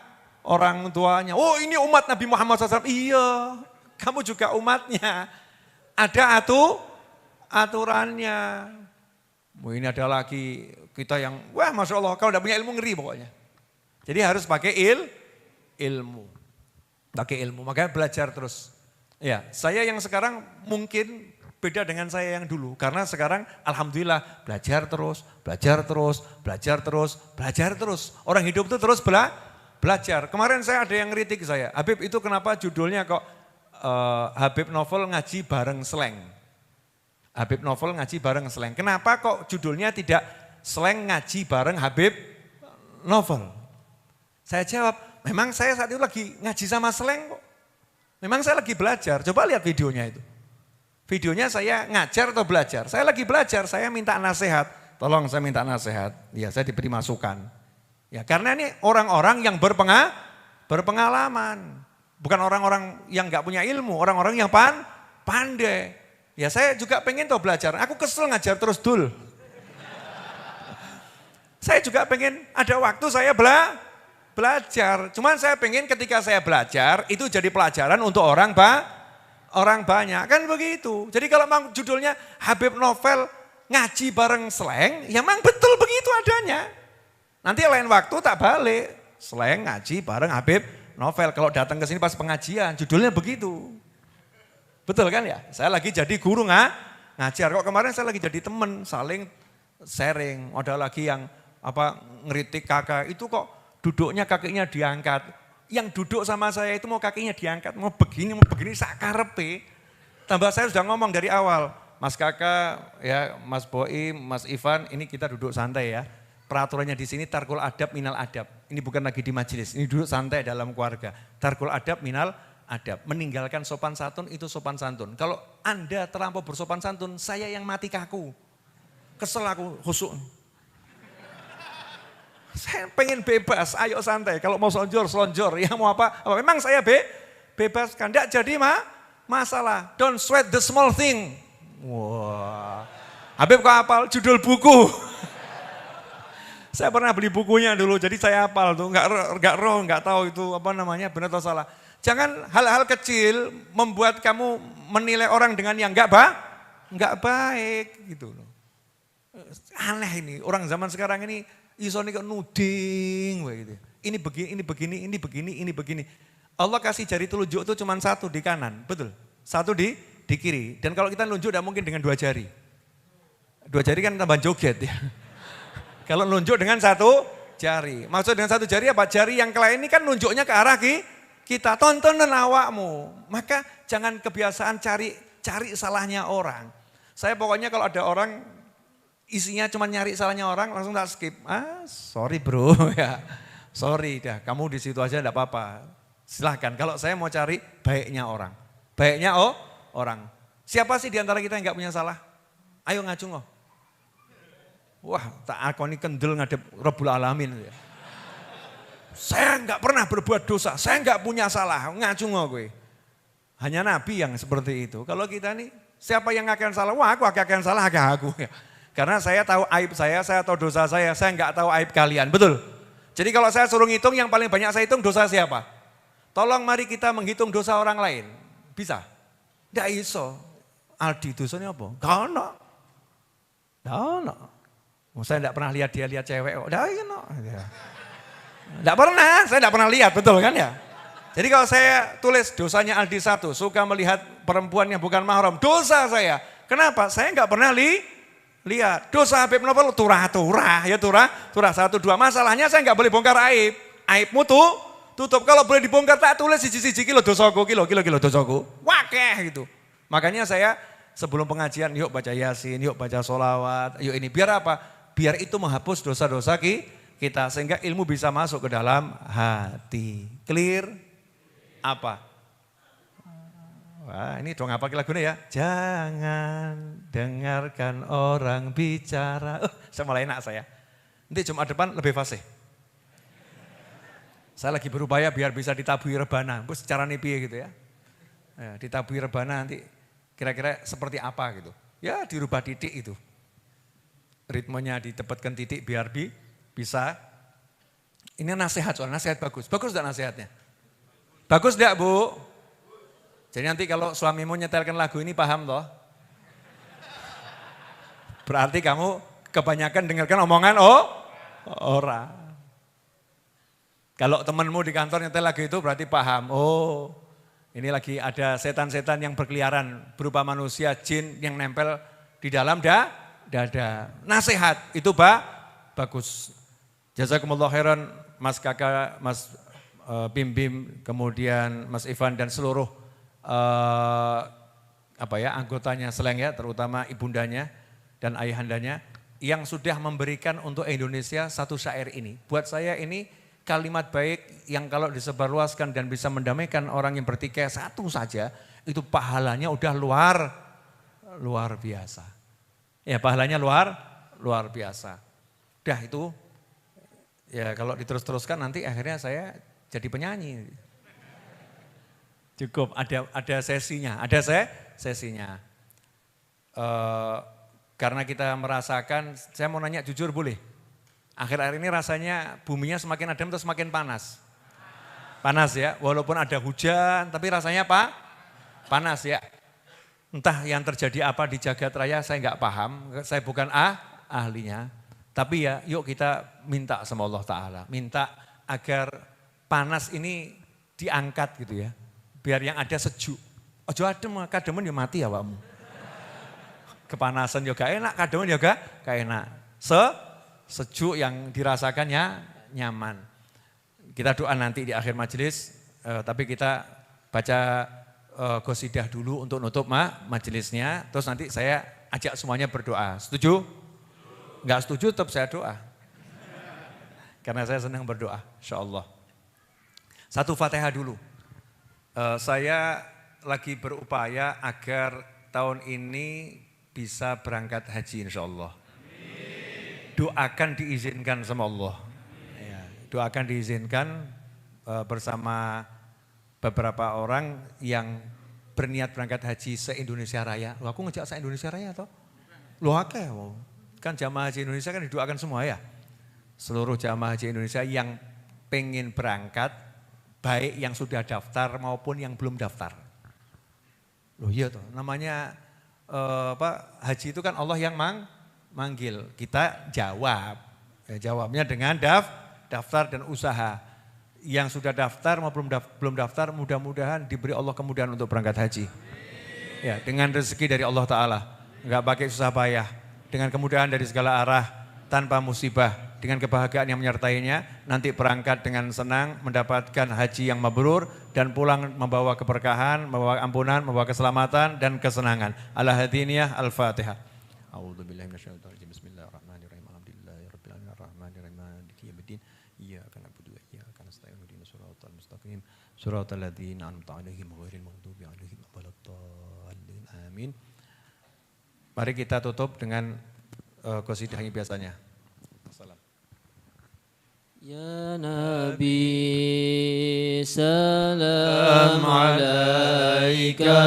tuanya. Oh ini umat Nabi Muhammad SAW. Iya, kamu juga umatnya. Ada aturannya. Oh, ini ada lagi kita yang, wah Masya Allah, kalau tidak punya ilmu ngeri pokoknya. Jadi harus pakai ilmu. Pakai ilmu, makanya belajar terus. Ya, saya yang sekarang mungkin beda dengan saya yang dulu. Karena sekarang alhamdulillah belajar terus, belajar terus, belajar terus, belajar terus. Orang hidup itu terus belajar. Kemarin saya ada yang ngeritik saya, Habib itu kenapa judulnya kok Habib Novel ngaji bareng slang. Habib Novel ngaji bareng slang. Kenapa kok judulnya tidak slang ngaji bareng Habib Novel? Saya jawab, memang saya saat itu lagi ngaji sama slang kok. Memang saya lagi belajar, coba lihat videonya itu. Videonya saya ngajar atau belajar? Saya lagi belajar, saya minta nasihat. Tolong saya minta nasihat, ya saya diberi masukan. Ya karena ini orang-orang yang berpengalaman. Bukan orang-orang yang gak punya ilmu, orang-orang yang pandai. Ya saya juga pengen tuh belajar, aku kesel ngajar terus dul. Saya juga pengen ada waktu saya belajar. Cuman saya pengen ketika saya belajar itu jadi pelajaran untuk orang banyak. Kan begitu. Jadi kalau memang judulnya Habib Novel ngaji bareng slang, ya memang betul begitu adanya. Nanti lain waktu tak balik. Slang ngaji bareng Habib Novel. Kalau datang ke sini pas pengajian, judulnya begitu. Betul kan ya? Saya lagi jadi guru ngajar. Kok kemarin saya lagi jadi teman, saling sharing. Ada lagi yang ngeritik kakak, itu kok duduknya kakinya diangkat. Yang duduk sama saya itu mau kakinya diangkat, mau begini sakarepe. Tambah saya sudah ngomong dari awal, Mas Kakak, ya Mas Boim, Mas Ivan, ini kita duduk santai ya. Peraturannya di sini tarkul adab minal adab. Ini bukan lagi di majelis, ini duduk santai dalam keluarga. Tarkul adab minal adab. Meninggalkan sopan santun itu sopan santun. Kalau Anda terlampau bersopan santun, saya yang mati kaku. Kesel aku, khusuk. Saya pengen bebas, ayo santai. Kalau mau selonjor, yang mau apa memang saya bebas. Kan tidak jadi masalah. Don't sweat the small thing. Wah, Habib kok hafal judul buku. Saya pernah beli bukunya dulu, jadi saya hafal tuh. Nggak tahu itu apa namanya, benar atau salah. Jangan hal-hal kecil membuat kamu menilai orang dengan yang nggak baik gitu loh. Aneh ini, orang zaman sekarang ini. Iso nih kok nuding gitu. Ini begini. Allah kasih jari telunjuk itu cuma satu di kanan, betul? Satu di kiri. Dan kalau kita nunjuk tidak mungkin dengan 2 jari. 2 jari kan tambah joget ya. Kalau nunjuk dengan 1 jari. Maksud dengan 1 jari apa? Jari yang lain ini kan nunjuknya ke arah kita. Tontonan awakmu. Maka jangan kebiasaan cari salahnya orang. Saya pokoknya kalau ada orang isinya cuma nyari salahnya orang, langsung tak skip. Sorry bro ya. Sorry dah, kamu di situ aja enggak apa-apa. Silahkan, kalau saya mau cari baiknya orang. Baiknya orang. Siapa sih di antara kita yang enggak punya salah? Ayo ngacung loh. Wah, tak akoni kendel ngadep Rabbul Alamin. Saya enggak pernah berbuat dosa, saya enggak punya salah. Ngacung loh gue. Hanya Nabi yang seperti itu. Kalau kita nih, siapa yang akan salah? Wah aku akan salah, aku ya. Karena saya tahu aib saya tahu dosa saya enggak tahu aib kalian, betul? Jadi kalau saya suruh ngitung, yang paling banyak saya hitung dosa siapa? Tolong mari kita menghitung dosa orang lain. Bisa? Tidak iso. Aldi dosanya apa? Gak ono. Saya tidak pernah lihat dia lihat cewek. Tidak pernah, saya tidak pernah lihat, betul kan ya? Jadi kalau saya tulis dosanya Aldi 1, suka melihat perempuan yang bukan mahram, dosa saya. Kenapa? Saya enggak pernah lihat. Dosa Habib Novel turah 1, 2. Masalahnya saya enggak boleh bongkar aib. Aibmu tutup. Kalau boleh dibongkar tak tulis siji-siji kilo dosaku, kilo dosaku. Wakeh gitu. Makanya saya sebelum pengajian yuk baca Yasin, yuk baca sholawat, yuk ini. Biar apa? Biar itu menghapus dosa-dosa kita. Sehingga ilmu bisa masuk ke dalam hati. Clear? Apa? Wah ini dong apa lagunya ya? Jangan dengarkan orang bicara. Saya mulai enak saya. Nanti Jumat depan lebih fasih. Saya lagi berupaya biar bisa ditabui rebana. Secara nipi gitu ya. ditabui rebana nanti kira-kira seperti apa gitu. Ya dirubah titik itu. Ritmenya ditepatkan titik biar bisa. Ini nasihat, soal nasihat bagus. Bagus enggak nasihatnya? Bagus enggak, Bu? Jadi nanti kalau suamimu nyetelkan lagu ini paham toh? Berarti kamu kebanyakan dengarkan omongan orang. Kalau temanmu di kantor nyetel lagu itu berarti paham. Oh, ini lagi ada setan-setan yang berkeliaran berupa manusia, jin yang nempel di dalam dada. Nasihat itu bagus. Jazakumullah khairan Mas Kakak, Mas Bim Bim, kemudian Mas Ivan dan seluruh anggotanya Seleng ya, terutama ibundanya dan ayahandanya yang sudah memberikan untuk Indonesia satu syair ini. Buat saya ini kalimat baik yang kalau disebarluaskan dan bisa mendamaikan orang yang bertikai satu saja, itu pahalanya udah luar biasa. Ya pahalanya luar biasa. Udah itu, ya kalau diterus-teruskan nanti akhirnya saya jadi penyanyi. Cukup, ada sesinya, sesinya. Karena kita merasakan, saya mau nanya jujur boleh? Akhir-akhir ini rasanya buminya semakin adem atau semakin panas? Panas ya, walaupun ada hujan tapi rasanya panas ya. Entah yang terjadi apa di jagat raya saya nggak paham, saya bukan ahlinya. Tapi ya yuk kita minta sama Allah Ta'ala, minta agar panas ini diangkat gitu ya. Biar yang ada sejuk. Ojo adem, kademen ya mati ya awakmu. Kepanasan juga enak, kademen juga gak enak. Sejuk yang dirasakannya nyaman. Kita doa nanti di akhir majelis, tapi kita baca qasidah dulu untuk nutup majelisnya. Terus nanti saya ajak semuanya berdoa. Setuju? Enggak setuju tetap saya doa. Karena saya senang berdoa, insyaallah. Satu Fatihah dulu. Saya lagi berupaya agar tahun ini bisa berangkat haji insyaallah. Doakan diizinkan sama Allah. Ya, doakan diizinkan bersama beberapa orang yang berniat berangkat haji se-Indonesia Raya. Loh, aku ngejak se-Indonesia Raya toh? Loh akeh. Kan jamaah haji Indonesia kan didoakan semua ya. Seluruh jamaah haji Indonesia yang pengen berangkat, baik yang sudah daftar maupun yang belum daftar. Loh iya toh, namanya haji itu kan Allah yang manggil, kita jawab. Ya, jawabnya dengan daftar dan usaha. Yang sudah daftar maupun belum daftar mudah-mudahan diberi Allah kemudahan untuk berangkat haji. Ya, dengan rezeki dari Allah Ta'ala, enggak pakai susah payah, dengan kemudahan dari segala arah, tanpa musibah, dengan kebahagiaan yang menyertainya, nanti berangkat dengan senang, mendapatkan haji yang mabrur, dan pulang membawa keberkahan, membawa ampunan, membawa keselamatan dan kesenangan. Al-Hadiniyah, Al-Fatihah. A'udzubillahi minasyaitonir rajim. Bismillahirrahmanirrahim. Alhamdulillahirabbil alamin arrahmanirrahim maliki yaumiddin. Iyyaka na'budu wa iyyaka nasta'in ihdinas siratal mustaqim. Siratal ladzina an'amta 'alaihim ghairil maghdubi 'alaihim waladdallin. Amin. Mari kita tutup dengan qasidah yang biasanya. Ya Nabi salam alaika,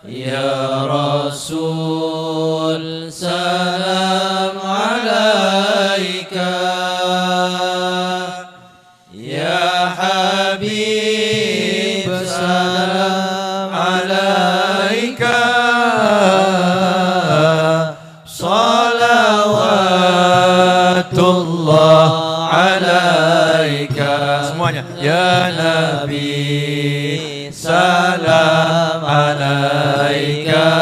Ya Rasul salam alaika, Ya Habib salam alaika, salawatullah alaika. Semuanya. Ya Nabi salam alaika,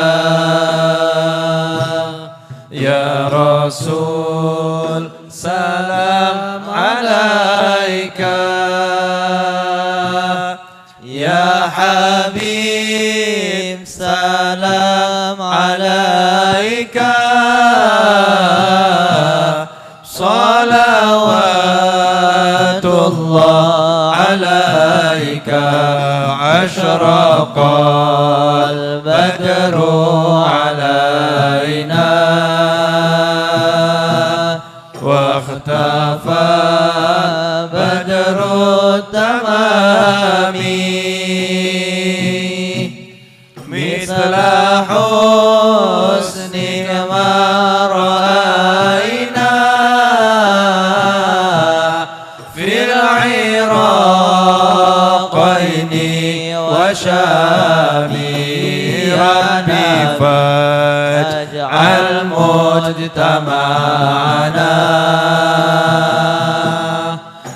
Ya Rasul salam alaika, Ya Habib salam alaika, salawatullah alaika. Ashraqal badru alaina wa ikhtafa badru tamami على حسنك ما رأينا في العراقين وشام ربي فاجعل مجتمعنا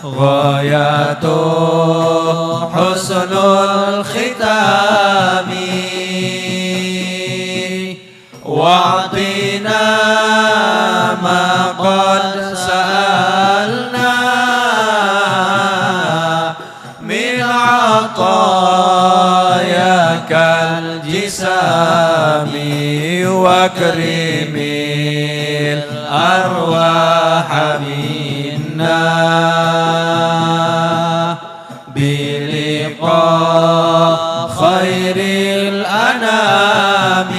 غاية حسن الختام واعطنا ما قد سألنا من عطاياك الجسام واكرم الأرواح منا بلقاء خير الأنام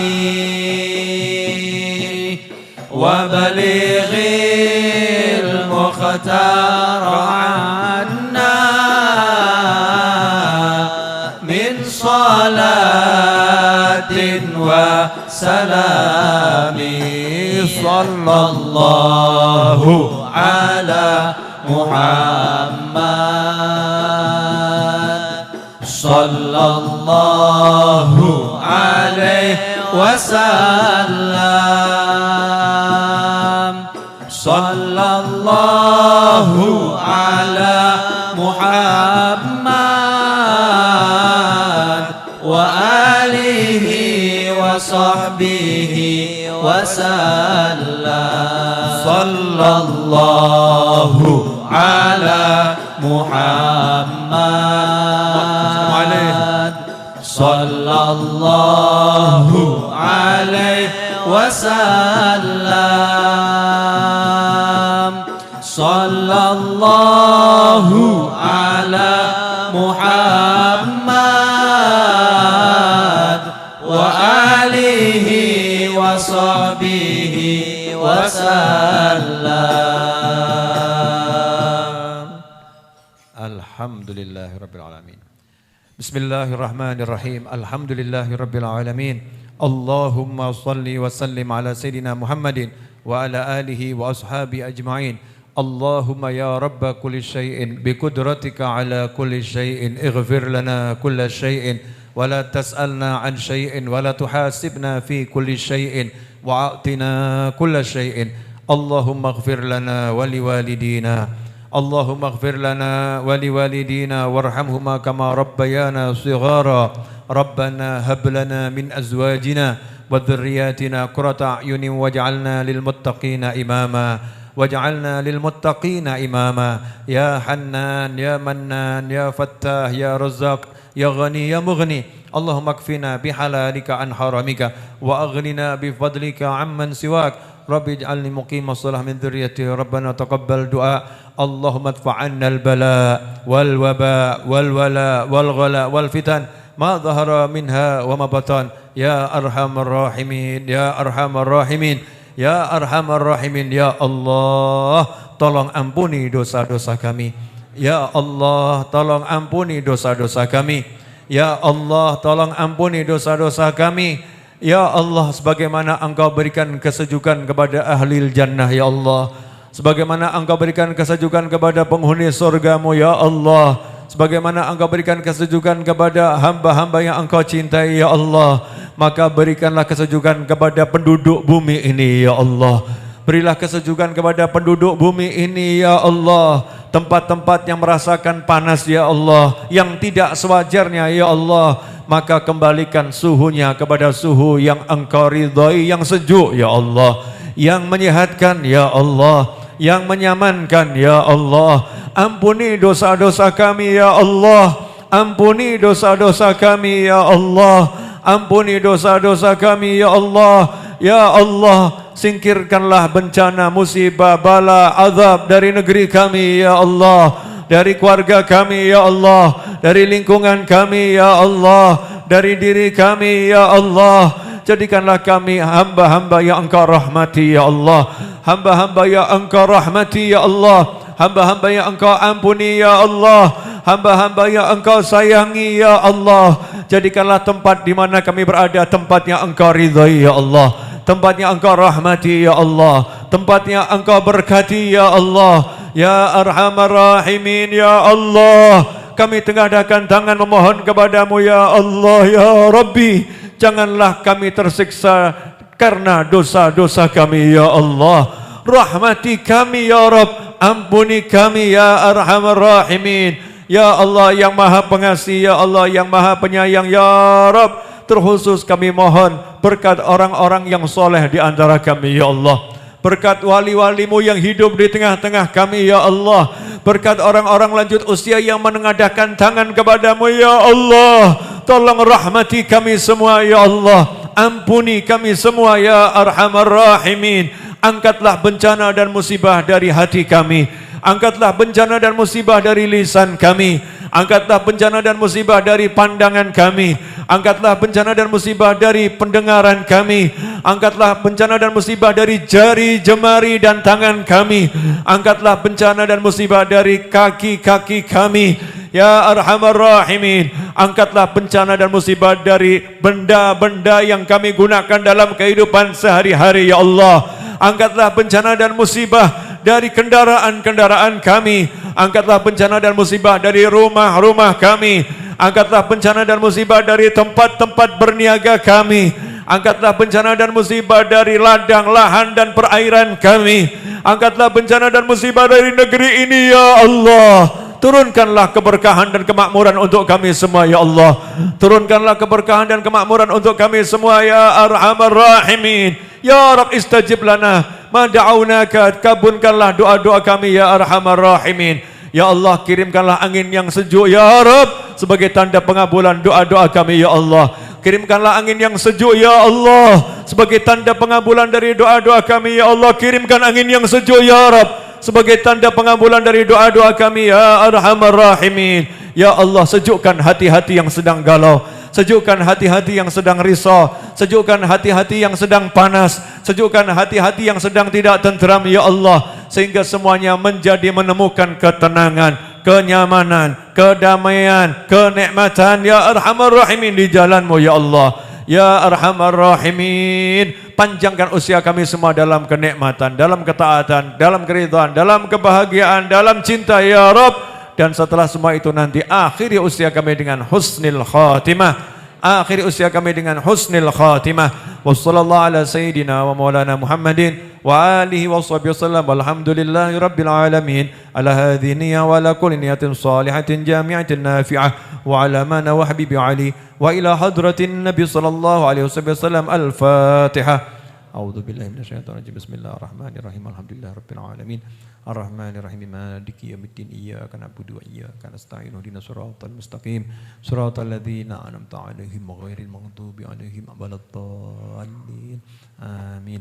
وبلغ المختار عنا من صلاة وسلام صلى الله على محمد صلى الله عليه وسلم صلى الله على محمد وآله وصحبه وسلم صلى الله على محمد صلى الله عليه وسلم صلى الله على محمد وآله وصحبه وسلم. Alhamdulillahi Rabbil Alamin. Bismillahirrahmanirrahim. Alhamdulillahi Rabbil Alamin. Allahumma salli wa sallim ala Sayyidina Muhammadin wa ala alihi wa ashabi ajma'in. Allahumma ya Rabba kulli syai'in bi kudratika ala kulli syai'in ighfir lana kulla syai'in wa la tas'alna an syai'in wa la tuhasibna fi kulli syai'in wa a'tina kulla syai'in. Allahumma ighfir lana wa liwalidina. Allahumma ighfir lana wa liwalidina warhamhuma kama rabbayana shighara. Rabbana hab lana min azwajina wa dhurriyyatina qurrata a'yunin waj'alna lil muttaqina imama. Waj'alna lil muttaqina imama. Ya Hannan ya Mannan ya Fattah ya Razzaq ya Ghani ya Mughni. Allahumma kfina bihalalika an haramika wa aghnina bifadlika amman siwak. Rabbi ij'alni muqima shalah min dhurriyyati. Rabbana taqabbal du'a. Allahumma adfa' 'anna al-bala wal waba wal wala wal ghala wal fitan ma dhahara minha wa ma batan. Ya arhamar rahimin ya arhamar rahimin ya arhamar rahimin. Ya Allah, tolong ampuni dosa-dosa kami. Ya Allah, tolong ampuni dosa-dosa kami. Ya Allah, tolong ampuni dosa-dosa kami. Ya Allah, sebagaimana Engkau berikan kesejukan kepada ahli jannah, ya Allah. Sebagaimana Engkau berikan kesejukan kepada penghuni surgamu, ya Allah. Sebagaimana Engkau berikan kesejukan kepada hamba-hamba yang Engkau cintai, ya Allah. Maka berikanlah kesejukan kepada penduduk bumi ini, ya Allah. Berilah kesejukan kepada penduduk bumi ini, ya Allah. Tempat-tempat yang merasakan panas, ya Allah, yang tidak sewajarnya, ya Allah. Maka kembalikan suhunya kepada suhu yang Engkau ridhai, yang sejuk, ya Allah. Yang menyehatkan, ya Allah. Yang menyamankan, ya Allah. Ampuni dosa-dosa kami, ya Allah. Ampuni dosa-dosa kami, ya Allah. Ampuni dosa-dosa kami, ya Allah. Ya Allah, singkirkanlah bencana, musibah, bala, azab dari negeri kami, ya Allah. Dari keluarga kami, ya Allah. Dari lingkungan kami, ya Allah. Dari diri kami, ya Allah. Jadikanlah kami hamba-hamba yang Engkau rahmati, ya Allah. Hamba-hamba yang Engkau rahmati, ya Allah. Hamba-hamba yang Engkau ampuni, ya Allah. hamba-hamba yang Engkau sayangi ya Allah. Jadikanlah tempat di mana kami berada tempat yang Engkau ridhai ya Allah, tempat yang Engkau rahmati ya Allah, tempat yang Engkau berkati ya Allah. Ya Arhamar Rahimin ya Allah, kami tengadakan tangan memohon kepadamu ya Allah ya Rabbi, janganlah kami tersiksa karena dosa-dosa kami ya Allah. Rahmati kami ya Rabb, ampuni kami ya Arhamar Rahimin. Ya Allah yang Maha Pengasih, ya Allah yang Maha Penyayang ya Rabb, terkhusus kami mohon berkat orang-orang yang soleh di antara kami ya Allah. Berkat wali-walimu yang hidup di tengah-tengah kami ya Allah. Berkat orang-orang lanjut usia yang menengadahkan tangan kepadamu ya Allah. Tolong rahmati kami semua ya Allah. Ampuni kami semua ya Arhamar Rahimin. Angkatlah bencana dan musibah dari hati kami. Angkatlah bencana dan musibah dari lisan kami. Angkatlah bencana dan musibah dari pandangan kami. Angkatlah bencana dan musibah dari pendengaran kami. Angkatlah bencana dan musibah dari jari, jemari dan tangan kami. Angkatlah bencana dan musibah dari kaki-kaki kami. Ya Arhamar Rahimin, angkatlah bencana dan musibah dari benda-benda yang kami gunakan dalam kehidupan sehari-hari ya Allah. Angkatlah bencana dan musibah dari kendaraan-kendaraan kami. Angkatlah bencana dan musibah dari rumah-rumah kami. Angkatlah bencana dan musibah dari tempat-tempat berniaga kami. Angkatlah bencana dan musibah dari ladang, lahan dan perairan kami. Angkatlah bencana dan musibah dari negeri ini ya Allah. Turunkanlah keberkahan dan kemakmuran untuk kami semua ya Allah. Turunkanlah keberkahan dan kemakmuran untuk kami semua ya Arhamar Rahimin. Ya Rabb istajib lana ma da'aunaka, kabulkanlah doa-doa kami ya Arhamar Rahimin. Ya Allah, kirimkanlah angin yang sejuk ya Rabb sebagai tanda pengabulan doa-doa kami ya Allah. Kirimkanlah angin yang sejuk ya Allah sebagai tanda pengabulan dari doa-doa kami ya Allah. Kirimkan angin yang sejuk ya Rabb sebagai tanda pengabulan dari doa-doa kami ya Arhamar Rahimin. Ya Allah, sejukkan hati-hati yang sedang galau, sejukkan hati-hati yang sedang risau, sejukkan hati-hati yang sedang panas, sejukkan hati-hati yang sedang tidak tenteram ya Allah, sehingga semuanya menjadi menemukan ketenangan, kenyamanan, kedamaian, kenikmatan ya Arhamar Rahimin di jalanmu ya Allah. Ya Arhamar Rahimin, panjangkan usia kami semua dalam kenikmatan, dalam ketaatan, dalam keridhaan, dalam kebahagiaan, dalam cinta ya Rabb. Dan setelah semua itu nanti akhiri usia kami dengan husnil khatimah. Akhiri usia kami dengan husnil khatimah. Wassallallahu ala sayyidina wa maulana Muhammadin wa alihi wa sahbihi wasallam. Walhamdulillahi rabbil alamin. Ala hadhihi niyya wa ala kulli niyatin salihatin jami'atin nafi'ah. Wa ala mana wa habibi Ali. Wa ila hadratin Nabi sallallahu alaihi wasallam. Al-Fatihah. A'udzu billahi minasyaitonir rajim. Bismillahirrahmanirrahim. Alhamdulillahi rabbil alamin. Ar-Rahmanir-Rahim. Maliki yaumiddin. Iyyaka na'budu wa iyyaka nasta'in. Ihdinas siratal mustaqim. Siratal ladzina an'amta 'alaihim ghairil maghdubi 'alaihim waladdallin. Amin.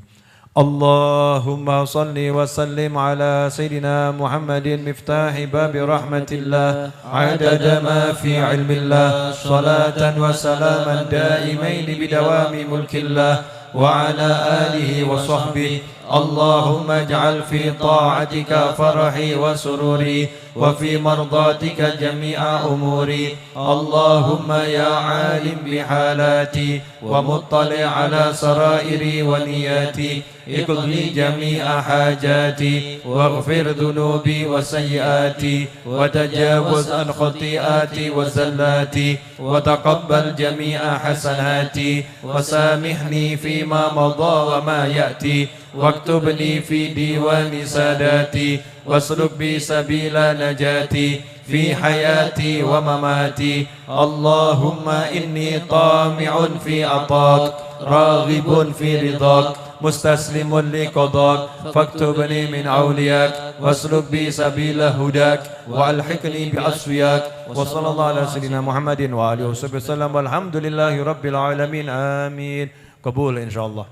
Allahumma salli wa sallim ala sayyidina Muhammadin miftahi babi rahmatillah adada ma fi ilmillah salatan wa salaman daimain bidawami mulkillah وعلى آله وصحبه اللهم اجعل في طاعتك فرحي وسروري وفي مرضاتك جميع أموري اللهم يا عالم بحالاتي ومطلع على سرائري ونياتي اقض لي جميع حاجاتي واغفر ذنوبي وسيئاتي وتجاوز عن خطيئاتي وزلاتي وتقبل جميع حسناتي وسامحني فيما مضى وما يأتي واكتب لي في ديوان ساداتي واسلك بي سبيل نجاتي في حياتي ومماتي اللهم إني طامع في عطاك راغب في رضاك مستسلم لقضاك فاكتبني من أولياك واسلك بي سبيل هداك وألحقني بأصفياك وصلى الله على سيدنا محمد وآله وصحبه وسلم والحمد لله رب العالمين آمين. Kabul insyaallah.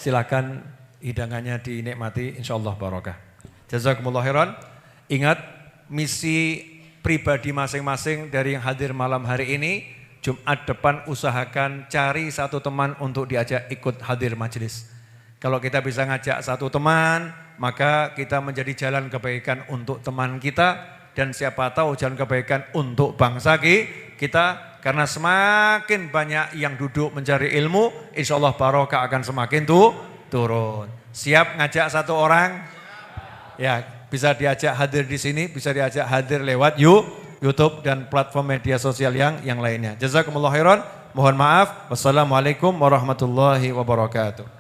Silakan hidangannya dinikmati insyaallah barokah. Jazakumullah khairan. Ingat misi pribadi masing-masing dari yang hadir malam hari ini, Jumat depan usahakan cari satu teman untuk diajak ikut hadir majelis. Kalau kita bisa ngajak satu teman, maka kita menjadi jalan kebaikan untuk teman kita. dan siapa tahu jalan kebaikan untuk bangsa kita. Karena semakin banyak yang duduk mencari ilmu, insya Allah barokah akan semakin turun. Siap ngajak satu orang? Ya, bisa diajak hadir di sini, bisa diajak hadir lewat YouTube dan platform media sosial yang lainnya. Jazakumullah khairan. Mohon maaf. Wassalamualaikum warahmatullahi wabarakatuh.